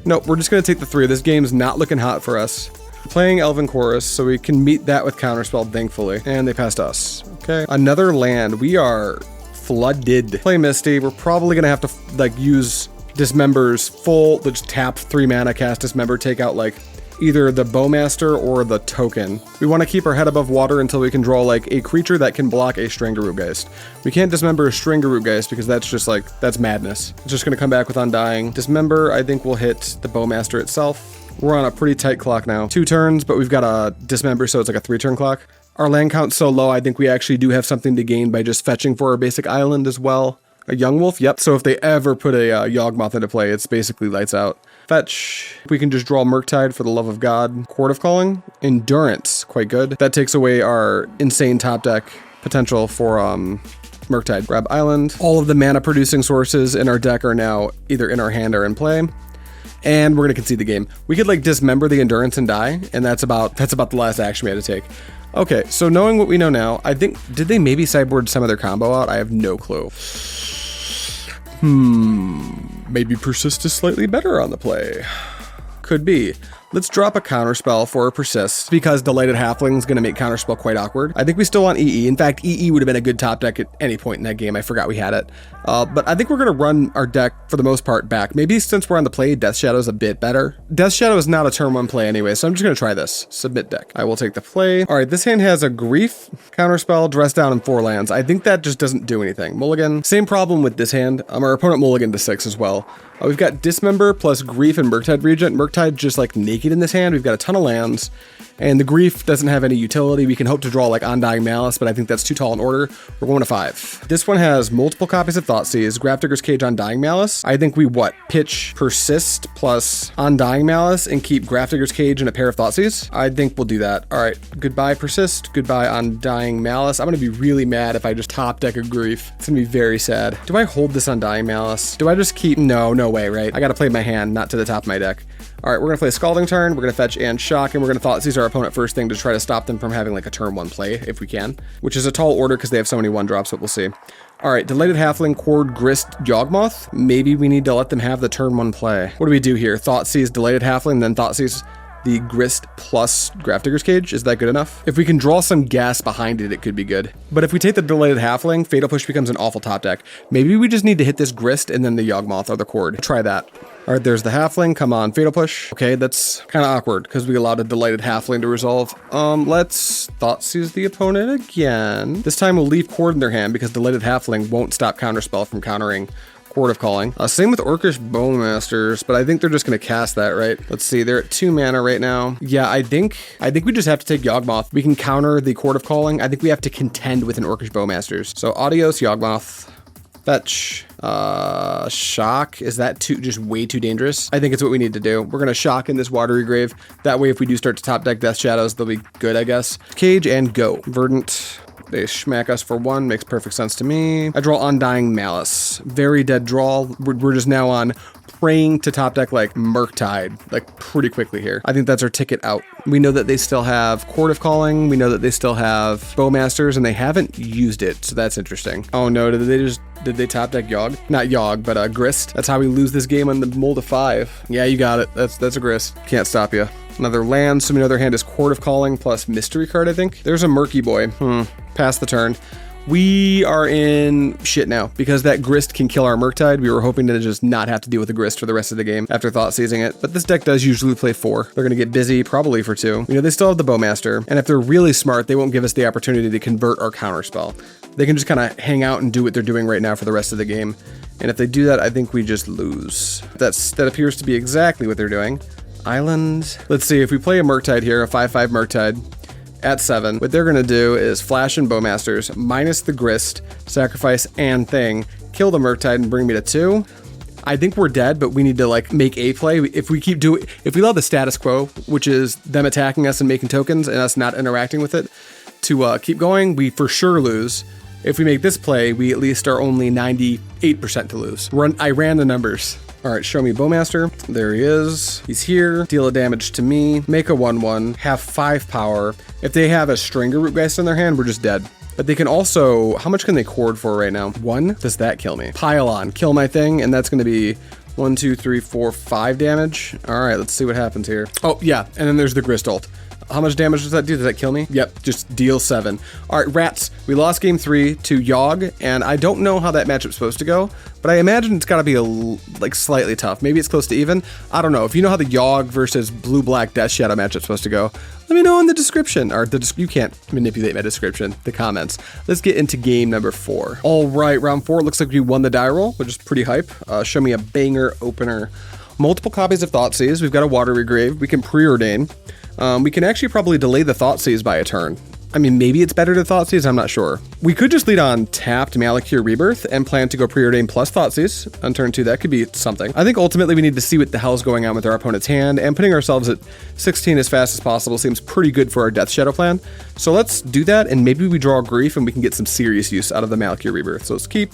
Nope, we're just gonna take the 3. This game's not looking hot for us. Playing Elven Chorus, so we can meet that with Counterspell, thankfully. And they passed us. Okay, another land. We are flooded. Play Misty. We're probably gonna have to like use Dismember's full, just tap 3 mana, cast Dismember, take out like either the Bowmaster or the token. We want to keep our head above water until we can draw like a creature that can block a Strangarootgeist. We can't Dismember a Strangarootgeist because that's just like, that's madness. It's just going to come back with Undying. Dismember, I think we'll hit the Bowmaster itself. We're on a pretty tight clock now. 2 turns, but we've got a Dismember, so it's like a 3-turn clock. Our land count's so low, I think we actually do have something to gain by just fetching for our basic island as well. A Young Wolf? Yep. So if they ever put a Yawgmoth into play, it's basically lights out. Fetch. We can just draw Murktide for the love of God. Court of Calling. Endurance. Quite good. That takes away our insane top deck potential for Murktide. Grab Island. All of the mana producing sources in our deck are now either in our hand or in play. And we're going to concede the game. We could like dismember the Endurance and die, and that's about the last action we had to take. Okay, so knowing what we know now, I think, did they maybe sideboard some of their combo out? I have no clue. Maybe Persist is slightly better on the play. Could be. Let's drop a Counterspell for a Persist because Delighted Halfling is going to make Counterspell quite awkward. I think we still want EE. In fact, EE would have been a good top deck at any point in that game. I forgot we had it. But I think we're going to run our deck for the most part back. Maybe since we're on the play, Death Shadow is a bit better. Death Shadow is not a turn 1 play anyway, so I'm just going to try this. Submit deck. I will take the play. All right, this hand has a Grief, Counterspell, Dress Down, and 4 lands. I think that just doesn't do anything. Mulligan. Same problem with this hand. Our opponent mulligan to 6 as well. We've got Dismember plus Grief and Murktide Regent. Murktide just like naked in this hand. We've got a ton of lands, and the Grief doesn't have any utility. We can hope to draw like Undying Malice, but I think that's too tall in order. We're going to 5. This one has multiple copies of Thoughtseize, Grafdigger's Cage, Undying Malice. I think we pitch Persist plus Undying Malice and keep Grafdigger's Cage and a pair of Thoughtseize. I think we'll do that. All right, goodbye Persist, goodbye Undying Malice. I'm gonna be really mad if I just top deck a Grief. It's gonna be very sad. Do I hold this Undying Malice? Do I just keep, no way, right? I gotta play my hand, not to the top of my deck. All right, we're gonna play a Scalding Turn, we're gonna fetch and shock, and we're gonna Thoughtseize our opponent first thing to try to stop them from having like a turn 1 play, if we can, which is a tall order because they have so many 1-drops, but we'll see. All right, Delighted Halfling, Cord, Grist, Yawgmoth. Maybe we need to let them have the turn 1 play. What do we do here? Thoughtseize, Delighted Halfling, then Thoughtseize the Grist plus Grafdigger's Cage. Is that good enough? If we can draw some gas behind it, it could be good. But if we take the Delighted Halfling, Fatal Push becomes an awful top deck. Maybe we just need to hit this Grist and then the Yawgmoth or the Cord. Try that. All right, there's the Halfling. Come on, Fatal Push. Okay, that's kind of awkward because we allowed a Delighted Halfling to resolve. Let's Thoughtseize the opponent again. This time we'll leave Cord in their hand because Delighted Halfling won't stop Counterspell from countering Court of Calling. Same with Orcish Bowmasters, but I think they're just going to cast that, right? Let's see, they're at 2 mana right now. Yeah, I think we just have to take Yawgmoth. We can counter the Court of Calling. I think we have to contend with an Orcish Bowmasters. So adios, Yawgmoth. Fetch. Shock. Is that just way too dangerous? I think it's what we need to do. We're going to shock in this Watery Grave. That way, if we do start to top deck Death Shadows, they'll be good, I guess. Cage and go. Verdant. They smack us for 1, makes perfect sense to me. I draw Undying Malice. Very dead draw. We're just now on praying to top deck like Murktide, like pretty quickly here. I think that's our ticket out. We know that they still have Court of Calling. We know that they still have Bowmasters, and they haven't used it, so that's interesting. Oh no, did they top deck Yawg? Not Yawg, but Grist. That's how we lose this game on the mold of 5. Yeah, you got it. That's a Grist. Can't stop you. Another land, so another hand is Court of Calling plus Mystery card, I think. There's a Murky Boy. Pass the turn. We are in shit now because that Grist can kill our Murktide. We were hoping to just not have to deal with the Grist for the rest of the game after Thoughtseizing it, but this deck does usually play 4. They're gonna get busy probably for 2. You know, they still have the Bowmaster, and if they're really smart, they won't give us the opportunity to convert our Counterspell. They can just kind of hang out and do what they're doing right now for the rest of the game. And if they do that, I think we just lose. That appears to be exactly what they're doing. Island. Let's see, if we play a Murktide here, a 5/5 Murktide at 7, what they're gonna do is flash in Bowmasters, minus the Grist, sacrifice and thing, kill the Murktide and bring me to 2. I think we're dead, but we need to like make a play. If we allow the status quo, which is them attacking us and making tokens and us not interacting with it, to keep going, we for sure lose. If we make this play, we at least are only 98% to lose. I ran the numbers. All right, show me Bowmaster. There he is. He's here. Deal a damage to me. Make a 1/1. Have 5 power. If they have a Stringer Rootgeist in their hand, we're just dead. But they can also, how much can they cord for right now? 1? Does that kill me? Pile on, kill my thing, and that's gonna be 1, 2, 3, 4, 5 damage. All right, let's see what happens here. Oh yeah, and then there's the Grist ult. How much damage does that do? Does that kill me? Yep, just deal 7. All right, Rats, we lost game 3 to Yawg, and I don't know how that matchup's supposed to go, but I imagine it's gotta be like slightly tough. Maybe it's close to even. I don't know. If you know how the Yawg versus Blue-Black Death Shadow matchup's supposed to go, let me know in the description, or you can't manipulate my description, the comments. Let's get into game number 4. All right, round 4, looks like we won the die roll, which is pretty hype. Show me a banger opener. Multiple copies of Thoughtseize. We've got a Watery Grave. We can Preordain. We can actually probably delay the Thoughtseize by a turn. I mean, maybe it's better to Thoughtseize, I'm not sure. We could just lead on tapped Malakir Rebirth and plan to go Preordain plus Thoughtseize on turn 2. That could be something. I think ultimately we need to see what the hell's going on with our opponent's hand, and putting ourselves at 16 as fast as possible seems pretty good for our Death Shadow plan. So let's do that, and maybe we draw Grief and we can get some serious use out of the Malakir Rebirth. So let's keep.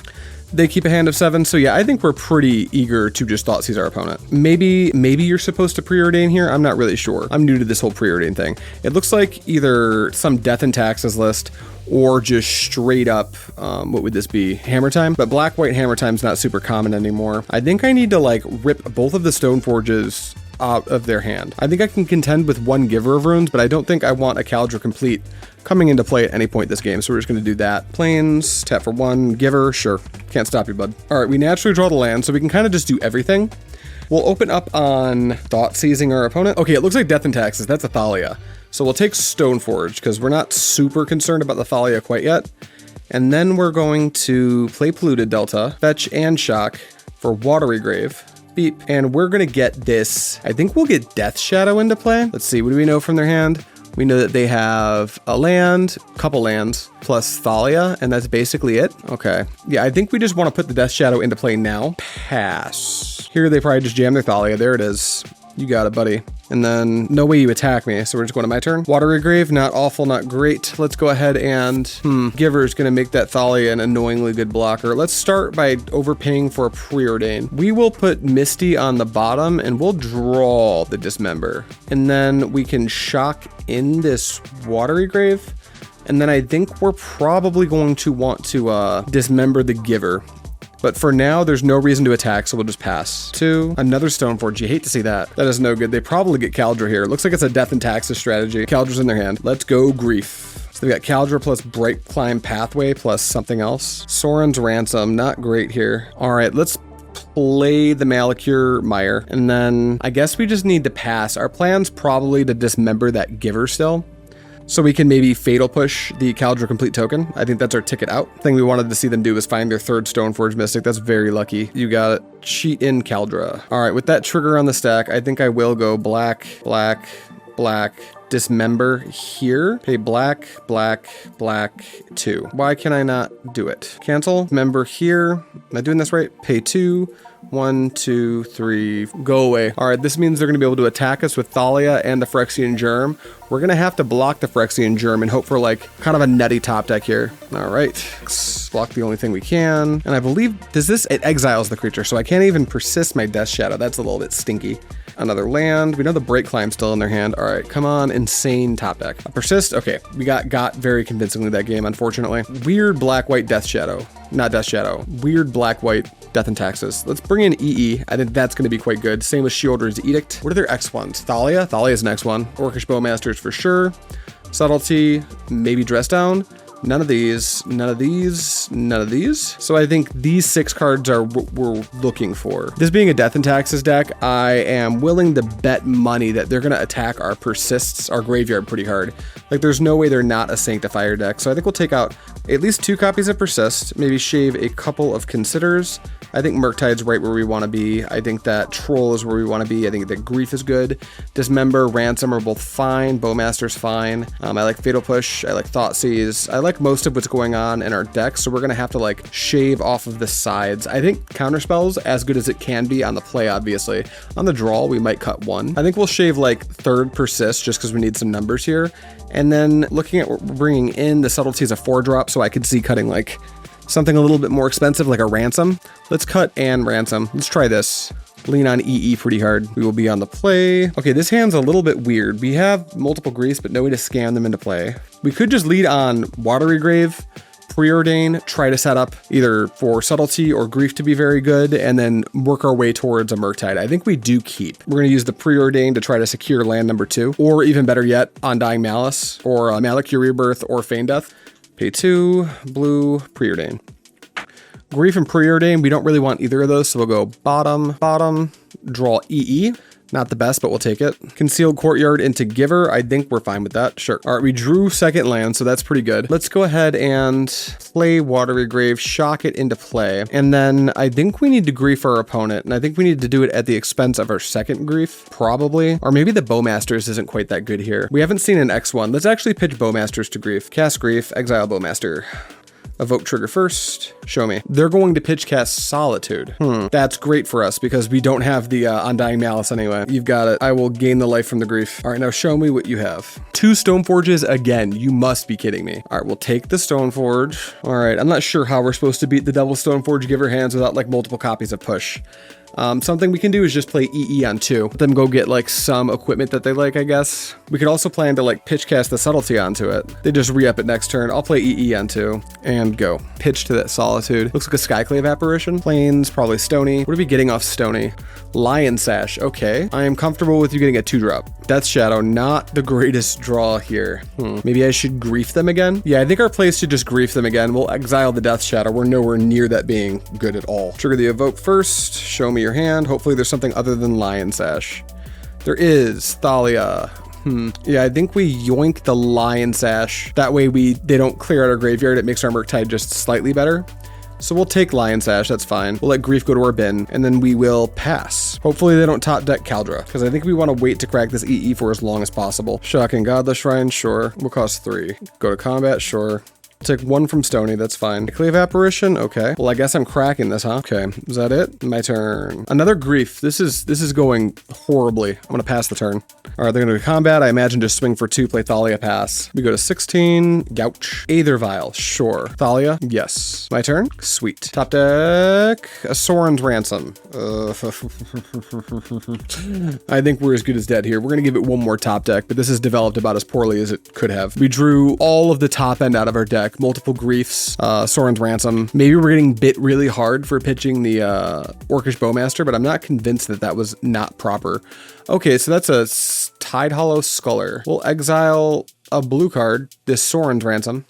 They keep a hand of 7, so yeah, I think we're pretty eager to just Thoughtseize our opponent. Maybe you're supposed to Preordain here, I'm not really sure. I'm new to this whole Preordain thing. It looks like either some Death and Taxes list, or just straight up, what would this be? Hammer Time? But Black-White Hammer Time's not super common anymore. I think I need to like rip both of the Stoneforges out of their hand. I think I can contend with 1 Giver of Runes, but I don't think I want a Caldra Complete coming into play at any point this game, so we're just going to do that. Plains, tap for 1, Giver, sure. Can't stop you, bud. All right, we naturally draw the land, so we can kind of just do everything. We'll open up on Thoughtseizing our opponent. Okay, it looks like Death and Taxes. That's a Thalia. So we'll take Stoneforge, because we're not super concerned about the Thalia quite yet. And then we're going to play Polluted Delta, fetch and shock for Watery Grave. Beep. And we're going to get this. I think we'll get Death Shadow into play. Let's see, what do we know from their hand? We know that they have a land, couple lands, plus Thalia, and that's basically it. Okay. Yeah, I think we just want to put the Death Shadow into play now. Pass. Here they probably just jam their Thalia. There it is. You got it, buddy. And then no way you attack me, so we're just going to my turn. Watery Grave, not awful, not great. Let's go ahead and, Giver is going to make that Thalia an annoyingly good blocker. Let's start by overpaying for a Preordain. We will put Misty on the bottom, and we'll draw the Dismember. And then we can shock in this Watery Grave. And then I think we're probably going to want to Dismember the Giver. But for now, there's no reason to attack, so we'll just pass. 2, another Stoneforge. You hate to see that. That is no good. They probably get Caldra here. Looks like it's a Death and Taxes strategy. Caldra's in their hand. Let's go Grief. So they've got Caldra plus Bright Climb Pathway plus something else. Soren's Ransom, not great here. All right, let's play the Malakir Mire. And then I guess we just need to pass. Our plan's probably to dismember that Giver still, so we can maybe Fatal Push the Caldra Complete token. I think that's our ticket out. Thing we wanted to see them do was find their 3rd Stoneforge Mystic. That's very lucky. You got it. Cheat in Caldra. All right, with that trigger on the stack, I think I will go black, black, black, Dismember here. Pay black, black, black, 2. Why can I not do it? Cancel. Member here. Am I doing this right? Pay 2. 1, 2, 3, go away. All right, this means they're gonna be able to attack us with Thalia and the Phyrexian Germ. We're gonna have to block the Phyrexian Germ and hope for like kind of a nutty top deck here. All right, block the only thing we can. And I believe, it exiles the creature, so I can't even persist my Death Shadow. That's a little bit stinky. Another land. We know the Break Climb still in their hand. All right, come on, insane top deck. Persist, okay. We got very convincingly that game, unfortunately. Weird Black-White Death Shadow. Not Death Shadow. Weird Black-White Death and Taxes. Let's bring in EE. I think that's gonna be quite good. Same with Sheoldred's Edict. What are their X1s? Thalia? Thalia's an X1. Orcish Bowmasters for sure. Subtlety, maybe Dress Down. None of these, none of these, none of these. So I think these 6 cards are what we're looking for. This being a Death and Taxes deck, I am willing to bet money that they're gonna attack our Persists, our graveyard pretty hard. Like there's no way they're not a Sanctifier deck. So I think we'll take out at least 2 copies of Persist, maybe shave a couple of Considers. I think Murktide's right where we want to be. I think that Troll is where we want to be. I think that Grief is good. Dismember, Ransom are both fine. Bowmaster's fine. I like Fatal Push. I like Thoughtseize. I like most of what's going on in our deck, so we're we're gonna have to like shave off of the sides. I think counterspell's as good as it can be on the play, obviously. On the draw, we might cut one. I think we'll shave like third persist just because we need some numbers here. And then looking at what we're bringing in, the subtlety is a 4-drop, so I could see cutting like something a little bit more expensive, like a ransom. Let's cut and ransom. Let's try this. Lean on EE pretty hard. We will be on the play. Okay, this hand's a little bit weird. We have multiple griefs, but no way to scam them into play. We could just lead on Watery Grave, Preordain, try to set up either for subtlety or grief to be very good, and then work our way towards a Murktide. I think we do keep. We're going to use the Preordain to try to secure land number 2, or even better yet, Undying Malice, or Malakir Rebirth, or Feign Death. Pay 2, blue, Preordain. Grief and Preordain, we don't really want either of those, so we'll go bottom, bottom, draw EE. Not the best, but we'll take it. Concealed Courtyard into Giver. I think we're fine with that. Sure. All right, we drew second land, so that's pretty good. Let's go ahead and play Watery Grave, shock it into play. And then I think we need to grief our opponent, and I think we need to do it at the expense of our second grief, probably. Or maybe the Bowmasters isn't quite that good here. We haven't seen an X1. Let's actually pitch Bowmasters to grief. Cast grief, exile Bowmaster. Evoke trigger first. Show me. They're going to pitch cast Solitude. That's great for us because we don't have the Undying Malice anyway. You've got it. I will gain the life from the grief. All right, now show me what you have. 2 Stoneforges again. You must be kidding me. All right, we'll take the Stoneforge. All right, I'm not sure how we're supposed to beat the double Stoneforge Giver hands without like multiple copies of push. Something we can do is just play EE on 2. Let them go get like some equipment that they like, I guess. We could also plan to like pitch cast the subtlety onto it. They just re-up it next turn. I'll play EE on 2 and go. Pitch to that Solitude. Looks like a Skyclave Apparition. Plains, probably Stony. What are we getting off Stony? Lion Sash. Okay. I am comfortable with you getting a 2-drop. Death Shadow, not the greatest draw here. Maybe I should grief them again? Yeah, I think our play is to just grief them again. We'll exile the Death Shadow. We're nowhere near that being good at all. Trigger the Evoke first. Show me your hand. Hopefully there's something other than Lion Sash. There is. Thalia. Yeah, I think we yoink the Lion Sash. That way they don't clear out our graveyard. It makes our Murktide just slightly better. So we'll take Lion Sash, that's fine. We'll let Grief go to our bin, and then we will pass. Hopefully they don't top deck Kaldra, because I think we want to wait to crack this EE for as long as possible. Shocking Godless Shrine, sure. We'll cost 3. Go to combat, sure. Take 1 from Stony, that's fine. Clave Apparition, okay. Well, I guess I'm cracking this, huh? Okay, is that it? My turn. Another Grief. This is going horribly. I'm gonna pass the turn. All right, they're gonna do combat. I imagine just swing for 2, play Thalia, pass. We go to 16, Gouch. Aether Vial, sure. Thalia, yes. My turn? Sweet. Top deck, a Sorin's Ransom. I think we're as good as dead here. We're gonna give it 1 more top deck, but this has developed about as poorly as it could have. We drew all of the top end out of our deck. Multiple Griefs, Sorin's Ransom. Maybe we're getting bit really hard for pitching the Orcish Bowmaster, but I'm not convinced that that was not proper. Okay, so that's a Tidehollow Sculler. We'll exile a blue card, this Sorin's Ransom,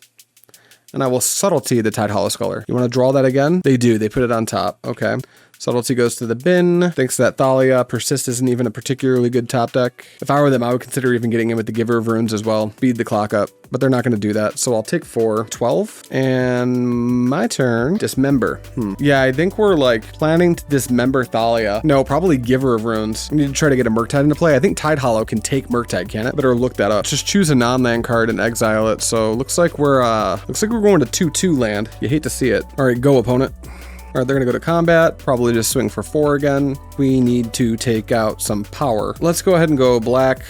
and I will Subtlety the Tidehollow Sculler. You want to draw that again? They do. They put it on top. Okay. Subtlety goes to the bin. Thanks to that Thalia. Persist isn't even a particularly good top deck. If I were them, I would consider even getting in with the Giver of Runes as well. Speed the clock up, but they're not going to do that. So I'll take 4. 12. And my turn. Dismember. Yeah, I think we're like planning to dismember Thalia. No, probably Giver of Runes. We need to try to get a Murktide into play. I think Tidehollow can take Murktide, can it? Better look that up. Just choose a non-land card and exile it. So looks like we're going to 2/2 land. You hate to see it. All right, go opponent. All right, they're gonna go to combat, probably just swing for 4 again. We need to take out some power. Let's go ahead and go black,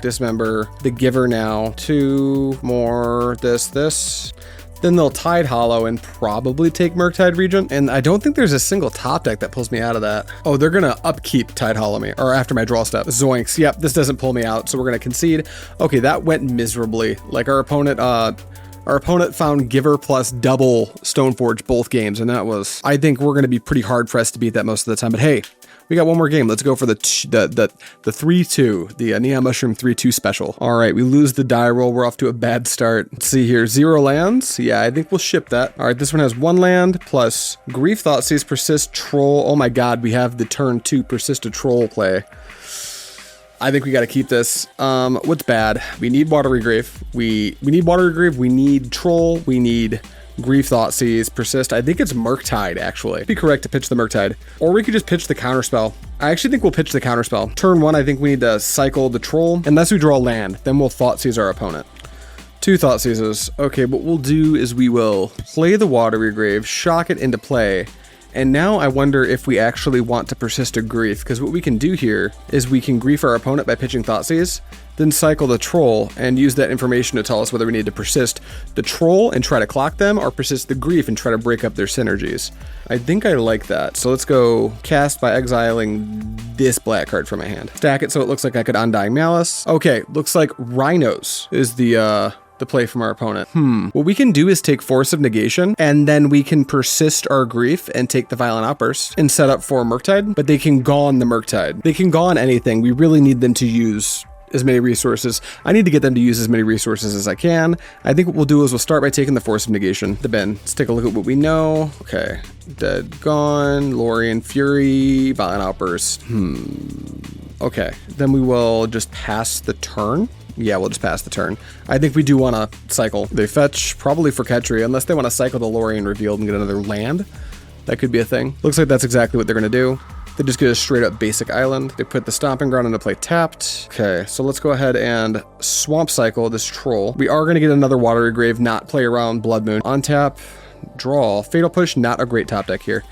dismember, the Giver now. 2 more, this. Then they'll Tidehollow and probably take Murktide Regent. And I don't think there's a single top deck that pulls me out of that. Oh, they're gonna upkeep Tidehollow me, or after my draw step. Zoinks, yep, this doesn't pull me out, so we're gonna concede. Okay, that went miserably. Like our opponent found Giver plus double Stoneforge both games, and that was, I think we're going to be pretty hard pressed to beat that most of the time. But hey, we got 1 more game. Let's go for the 3-2, the Neon Mushroom 3-2 special. All right, we lose the die roll. We're off to a bad start. Let's see here, 0 lands. Yeah, I think we'll ship that. All right, this one has 1 land plus Grief, Thoughtseized, Persist, Troll. Oh my God, we have the turn 2 Persist to Troll play. I think we got to keep this. What's bad? We need Watery Grave. We need Watery Grave. We need Troll. We need Grief, Thoughtseize, Persist. I think it's Murktide, actually. It'd be correct to pitch the Murktide. Or we could just pitch the Counterspell. I actually think we'll pitch the Counterspell. Turn 1, I think we need to cycle the Troll. Unless we draw land, then we'll Thoughtseize our opponent. 2 Thoughtseizes. Okay, what we'll do is we will play the Watery Grave, shock it into play, and now I wonder if we actually want to persist a Grief, because what we can do here is we can Grief our opponent by pitching Thoughtseize, then cycle the Troll and use that information to tell us whether we need to persist the Troll and try to clock them, or persist the Grief and try to break up their synergies. I think I like that. So let's go cast by exiling this black card from my hand. Stack it so it looks like I could Undying Malice. Okay, looks like Rhinos is the play from our opponent. What we can do is take Force of Negation, and then we can persist our Grief and take the Violent Outburst and set up for Murktide, but they can gone the Murktide. They can gone anything. We really need them to use as many resources. I need to get them to use as many resources as I can. I think what we'll do is we'll start by taking the Force of Negation, the bin. Let's take a look at what we know. Okay, Dead, gone, Lorien, Fury, Violent Outburst. Okay, then we will just pass the turn. Yeah, we'll just pass the turn. I think we do want to cycle. They fetch probably for Ketri, unless they want to cycle the Lorien Revealed and get another land. That could be a thing. Looks like that's exactly what they're going to do. They just get a straight up basic island. They put the Stomping Ground into play tapped. Okay, so let's go ahead and Swamp Cycle this Troll. We are going to get another Watery Grave, not play around Blood Moon. On tap, draw. Fatal Push, not a great top deck here.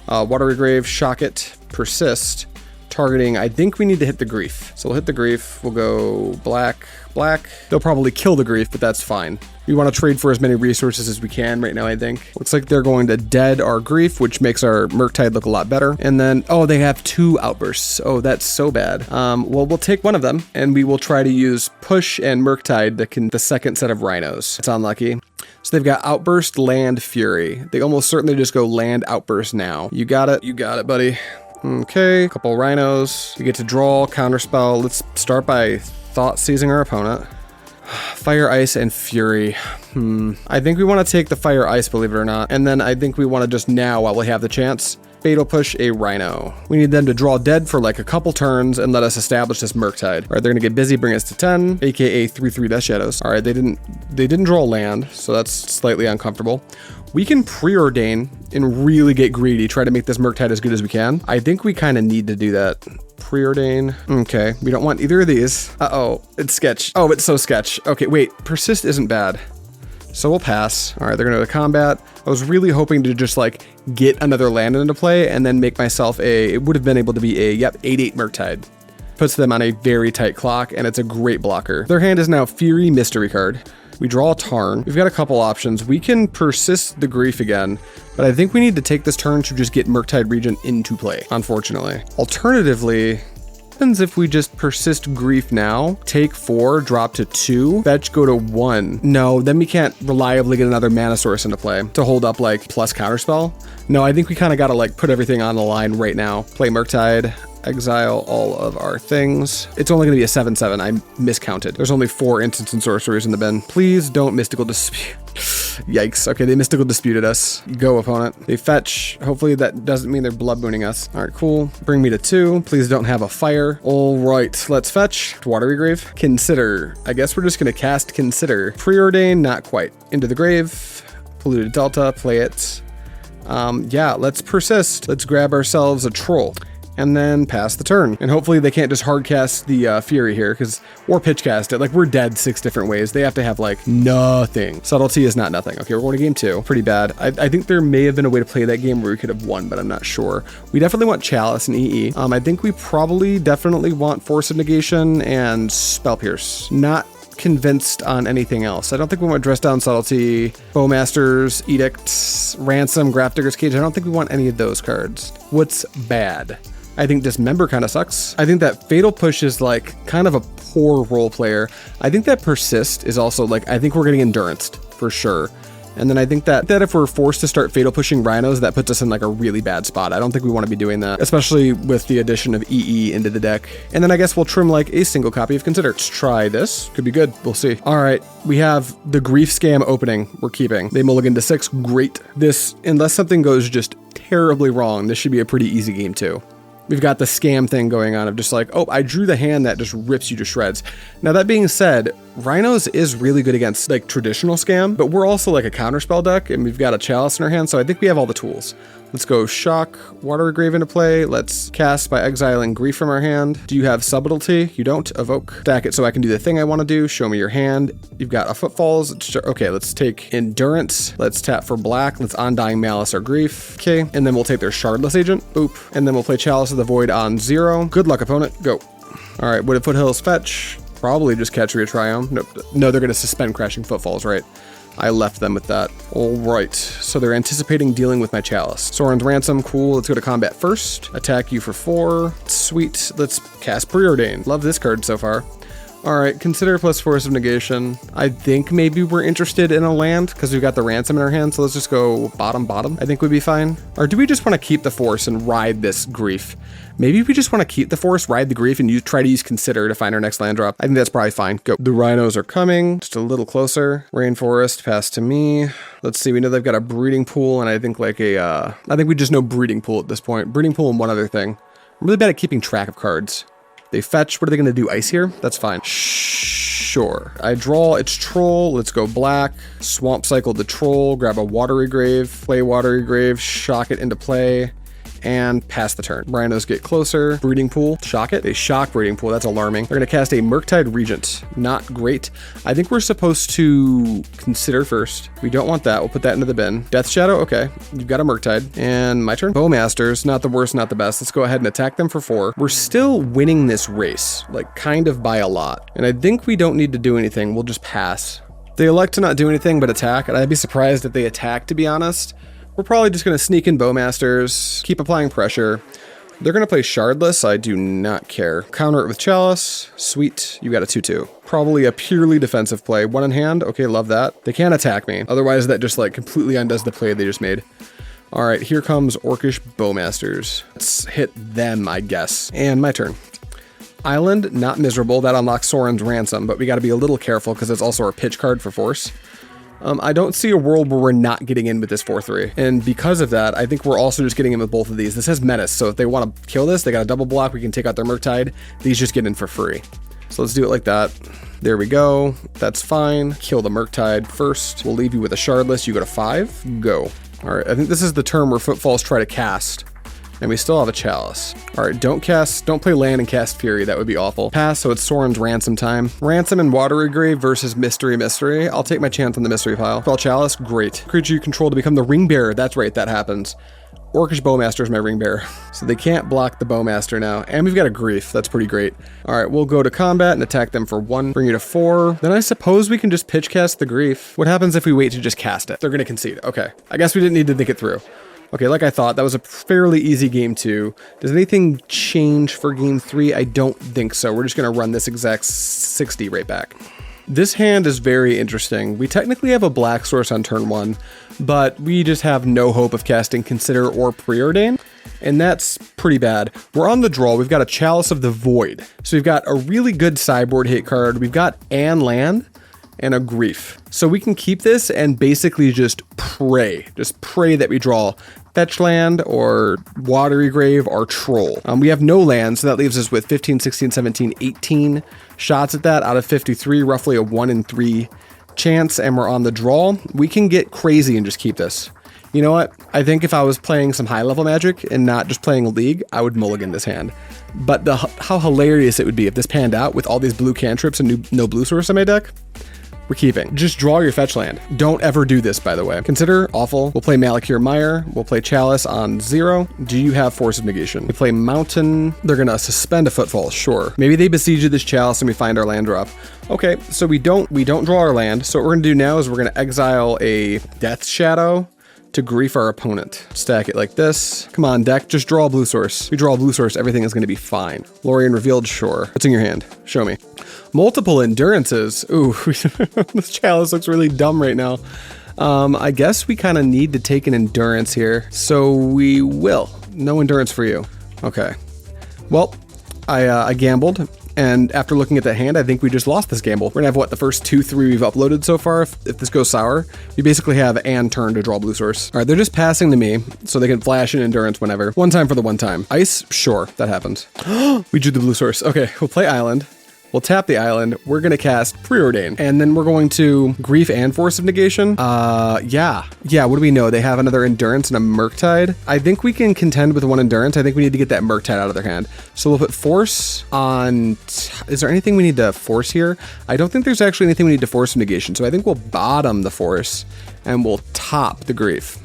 Watery Grave, shock it, persist. Targeting, I think we need to hit the Grief. So we'll hit the Grief. We'll go black, black. They'll probably kill the Grief, but that's fine. We want to trade for as many resources as we can right now, I think. Looks like they're going to dead our Grief, which makes our Murktide look a lot better. And then, oh, they have 2 outbursts. Oh, that's so bad. Well, we'll take one of them, and we will try to use Push and Murktide the second set of Rhinos. It's unlucky. So they've got Outburst, Land, Fury. They almost certainly just go Land, Outburst now. You got it, buddy. Okay, couple Rhinos. We get to draw, counterspell. Let's start by Thoughtseizing our opponent. Fire, Ice, and Fury. I think we want to take the Fire, Ice, believe it or not. And then I think we want to just now, while we have the chance, Fatal Push a Rhino. We need them to draw dead for like a couple turns and let us establish this Murktide. All right, they're gonna get busy, bring us to 10, aka 3/3 Death Shadows. All right, they didn't draw land, so that's slightly uncomfortable. We can Preordain and really get greedy, try to make this Murktide as good as we can. I think we kind of need to do that. Preordain. Okay, we don't want either of these. Uh-oh, it's sketch. Oh, it's so sketch. Okay, wait, persist isn't bad. So we'll pass. All right, they're gonna go to combat. I was really hoping to just like get another land into play and then make myself it would have been able to be a, 8/8 Murktide. Puts them on a very tight clock, and it's a great blocker. Their hand is now Fury Mystery card. We draw a Tarn. We've got a couple options. We can persist the Grief again, but I think we need to take this turn to just get Murktide Regent into play, unfortunately. Alternatively, what happens if we just persist Grief now, take 4, drop to 2, fetch, go to 1? No, then we can't reliably get another mana source into play to hold up like plus counterspell. No, I think we kind of got to like put everything on the line right now. Play Murktide, exile all of our things. It's only going to be a 7/7. I miscounted. There's only 4 instants and sorceries in the bin. Please don't Mystical Dispute. Yikes. Okay, they Mystical Disputed us. Go, opponent. They fetch. Hopefully that doesn't mean they're Blood Mooning us. All right, cool. Bring me to 2. Please don't have a fire. All right, let's fetch. Watery Grave. Consider. I guess we're just going to cast Consider. Preordain, not quite. Into the Grave. Polluted Delta, play it. Yeah, let's persist. Let's grab ourselves a Troll. And then pass the turn. And hopefully they can't just hard cast the Fury here, or pitch cast it. Like, we're dead 6 different ways. They have to have like nothing. Subtlety is not nothing. Okay, we're going to game 2. Pretty bad. I think there may have been a way to play that game where we could have won, but I'm not sure. We definitely want Chalice and EE. I think we probably definitely want Force of Negation and Spell Pierce. Not convinced on anything else. I don't think we want Dress Down Subtlety, Bowmaster's Edict, Ransom, Grafdigger's Cage. I don't think we want any of those cards. What's bad? I think Dismember kind of sucks. I think that Fatal Push is like kind of a poor role player. I think that Persist is also like, I think we're getting Enduranced for sure. And then I think that if we're forced to start Fatal Pushing Rhinos, that puts us in like a really bad spot. I don't think we want to be doing that, especially with the addition of EE into the deck. And then I guess we'll trim like a single copy of Consider. Let's try this. Could be good. We'll see. All right. We have the Grief Scam opening. We're keeping. They mulligan to 6. Great. This, unless something goes just terribly wrong, this should be a pretty easy game too. We've got the scam thing going on of just like, oh, I drew the hand that just rips you to shreds. Now, that being said, Rhinos is really good against like traditional scam, but we're also like a counterspell deck and we've got a chalice in our hand, so I think we have all the tools. Let's go shock, water grave into play. Let's cast by exiling grief from our hand. Do you have subtlety? You don't. Evoke. Stack it so I can do the thing I want to do. Show me your hand. You've got a footfalls. Okay, let's take endurance. Let's tap for black. Let's undying malice or grief. Okay, and then we'll take their shardless agent. Boop. And then we'll play chalice of the void on 0. Good luck, opponent. Go. All right, Wooded Foothills fetch. Probably just catch Triome. Nope. No, they're going to suspend crashing footfalls, right? I left them with that. All right, so they're anticipating dealing with my chalice. Soren's Ransom, cool. Let's go to combat first. Attack you for 4. Sweet. Let's cast Preordain. Love this card so far. All right, consider plus Force of Negation. I think maybe we're interested in a land because we've got the Ransom in our hand, so let's just go bottom. I think would be fine. Or do we just want to keep the Force and ride this grief? Maybe we just want to keep the Force, ride the grief, and try to use Consider to find our next land drop. I think that's probably fine. Go. The Rhinos are coming, just a little closer. Rainforest, pass to me. Let's see, we know they've got a Breeding Pool, and I think like I think we just know Breeding Pool at this point. Breeding Pool and one other thing. I'm really bad at keeping track of cards. They fetch. What are they going to do? Ice here? That's fine. Sure. I draw. It's Troll. Let's go black. Swamp Cycle the Troll. Grab a Watery Grave. Play Watery Grave. Shock it into play. And pass the turn. Rhinos get closer. Breeding Pool. Shock it. They shock Breeding Pool. That's alarming. They're going to cast a Murktide Regent. Not great. I think we're supposed to consider first. We don't want that. We'll put that into the bin. Death Shadow. Okay. You've got a Murktide. And my turn. Bowmasters. Not the worst, not the best. Let's go ahead and attack them for 4. We're still winning this race. Like, kind of by a lot. And I think we don't need to do anything. We'll just pass. They elect to not do anything but attack. And I'd be surprised if they attack, to be honest. We're probably just going to sneak in Bowmasters, keep applying pressure. They're going to play Shardless. I do not care. Counter it with Chalice. Sweet. You got a 2/2. Probably a purely defensive play. 1 in hand. Okay, love that. They can't attack me. Otherwise, that just like completely undoes the play they just made. All right, here comes Orcish Bowmasters. Let's hit them, I guess. And my turn. Island, not miserable. That unlocks Soren's Ransom, but we got to be a little careful because it's also our pitch card for Force. I don't see a world where we're not getting in with this 4/3. And because of that, I think we're also just getting in with both of these. This has Menace, so if they want to kill this, they got a double block. We can take out their Murktide. These just get in for free. So let's do it like that. There we go. That's fine. Kill the Murktide first. We'll leave you with a Shardless. You go to 5. Go. All right, I think this is the turn where Footfalls try to cast. And we still have a Chalice. All right, don't play land and cast Fury. That would be awful. Pass, so it's Soren's Ransom time. Ransom and Watery Grave versus Mystery. I'll take my chance on the Mystery pile. Spell Chalice, great. Creature you control to become the Ring Bearer. That's right, that happens. Orcish Bowmaster is my Ring Bearer. So they can't block the Bowmaster now. And we've got a Grief. That's pretty great. All right, we'll go to combat and attack them for 1. Bring you to 4. Then I suppose we can just pitch cast the Grief. What happens if we wait to just cast it? They're going to concede. Okay, I guess we didn't need to think it through. Okay, like I thought, that was a fairly easy game 2. Does anything change for game 3? I don't think so. We're just going to run this exact 60 right back. This hand is very interesting. We technically have a black source on turn 1, but we just have no hope of casting Consider or Preordain, and that's pretty bad. We're on the draw. We've got a Chalice of the Void. So we've got a really good sideboard hit card. We've got an land and a Grief. So we can keep this and basically just pray that we draw fetch land or Watery Grave or Troll. We have no land, so that leaves us with 15, 16, 17, 18 shots at that out of 53, roughly a 1 in 3 chance, and we're on the draw. We can get crazy and just keep this. You know what? I think if I was playing some high-level Magic and not just playing a League, I would mulligan this hand. But how hilarious it would be if this panned out with all these blue cantrips and no blue source in my deck. We're keeping. Just draw your fetch land. Don't ever do this, by the way. Consider, awful. We'll play Malakir Mire. We'll play Chalice on 0. Do you have Force of Negation? We play Mountain. They're gonna suspend a Footfall, sure. Maybe they besiege this Chalice and we find our land drop. Okay, so we don't draw our land. So what we're gonna do now is we're gonna exile a Death Shadow to grief our opponent. Stack it like this. Come on, deck, just draw a blue source. We draw a blue source, everything is gonna be fine. Lorien Revealed, sure. What's in your hand? Show me. Multiple endurances. Ooh, this Chalice looks really dumb right now. I guess we kind of need to take an endurance here. So we will. No endurance for you. Okay. Well, I gambled. And after looking at that hand, I think we just lost this gamble. We're gonna have, what, the first 2, 3 we've uploaded so far? If this goes sour, we basically have an turn to draw blue source. All right, they're just passing to me, so they can flash in endurance whenever. 1 time for the 1 time. Ice, sure, that happens. We drew the blue source. Okay, we'll play Island. We'll tap the island. We're going to cast Preordain. And then we're going to Grief and Force of Negation. Yeah, what do we know? They have another Endurance and a Murktide. I think we can contend with one Endurance. I think we need to get that Murktide out of their hand. So we'll put Force on... Is there anything we need to force here? I don't think there's actually anything we need to force from Negation. So I think we'll bottom the Force and we'll top the Grief.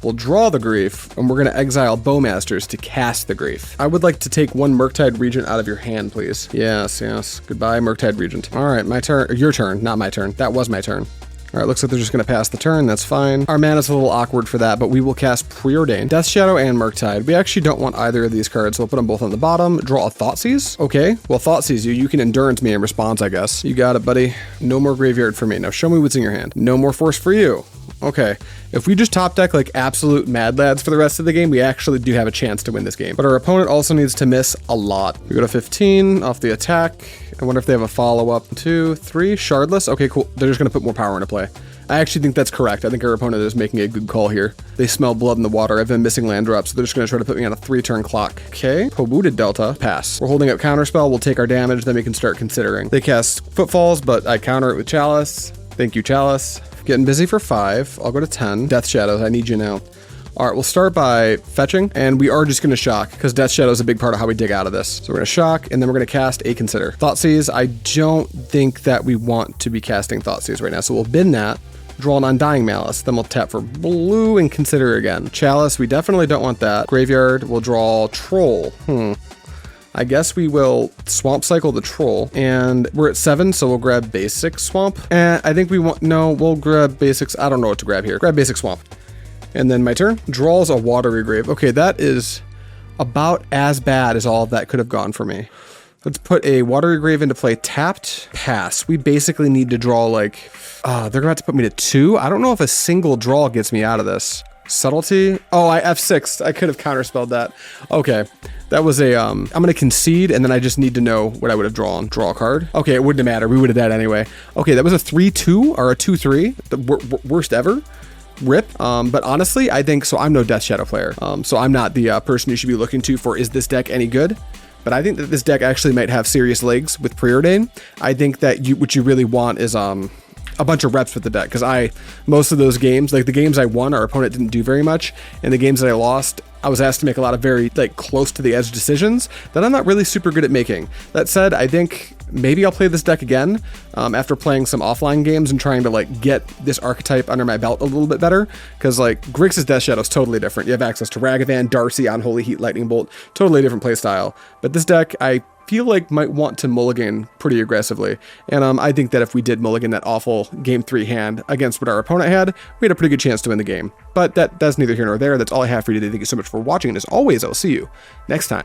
We'll draw the Grief, and we're going to exile Bowmasters to cast the Grief. I would like to take one Murktide Regent out of your hand, please. Yes. Goodbye, Murktide Regent. All right, my turn. Your turn, not my turn. That was my turn. All right, looks like they're just going to pass the turn. That's fine. Our mana's a little awkward for that, but we will cast Preordain, Death Shadow, and Murktide. We actually don't want either of these cards, so we'll put them both on the bottom. Draw a Thoughtseize. Okay, well, Thoughtseize you can Endurance me in response, I guess. You got it, buddy. No more graveyard for me. Now show me what's in your hand. No more Force for you. Okay, if we just top deck like absolute mad lads for the rest of the game, we actually do have a chance to win this game. But our opponent also needs to miss a lot. We go to 15 off the attack. I wonder if they have a follow-up. 2, 3, Shardless. Okay, cool. They're just gonna put more power into play. I actually think that's correct. I think our opponent is making a good call here. They smell blood in the water. I've been missing land drops, so they're just gonna try to put me on a 3-turn clock. Okay, Polluted Delta, pass. We're holding up Counterspell. We'll take our damage, then we can start considering. They cast Footfalls, but I counter it with Chalice. Thank you, Chalice. Getting busy for 5. I'll go to 10. Death Shadows, I need you now. All right, we'll start by fetching, and we are just going to shock, because Death Shadow is a big part of how we dig out of this. So we're going to shock, and then we're going to cast a Consider. Thoughtseize, I don't think that we want to be casting Thoughtseize right now, so we'll bin that, draw an Undying Malice, then we'll tap for blue and Consider again. Chalice, we definitely don't want that. Graveyard, we'll draw Troll. I guess we will Swamp Cycle the Troll, and we're at 7, so we'll grab Basic Swamp. And I think we'll grab Basics. I don't know what to grab here. Grab Basic Swamp. And then my turn. Draws a Watery Grave. Okay, that is about as bad as all of that could have gone for me. Let's put a Watery Grave into play. Tapped, pass. We basically need to draw like, they're gonna have to put me to 2. I don't know if a single draw gets me out of this. Subtlety. Oh, I F6'd. I could have counterspelled that. Okay. That was a, I'm going to concede, and then I just need to know what I would have drawn. Draw a card. Okay, it wouldn't have mattered. We would have died anyway. Okay, that was a 3-2 or a 2-3. The worst ever. Rip. But honestly, I think, so I'm no Death Shadow player. So I'm not the person you should be looking to for, is this deck any good? But I think that this deck actually might have serious legs with Preordain. I think that what you really want is, a bunch of reps with the deck, because most of those games, like the games I won, our opponent didn't do very much, and the games that I lost, I was asked to make a lot of very close to the edge decisions that I'm not really super good at making. That said, I think maybe I'll play this deck again after playing some offline games and trying to get this archetype under my belt a little bit better, because Grixis Death Shadow is totally different. You have access to Ragavan, Darcy, Unholy Heat, Lightning Bolt, totally different playstyle. But this deck, I feel like might want to mulligan pretty aggressively, and I think that if we did mulligan that awful game 3 hand against what our opponent had, we had a pretty good chance to win the game. But that's neither here nor there. That's all I have for you today. Thank you so much for watching, and as always, I'll see you next time.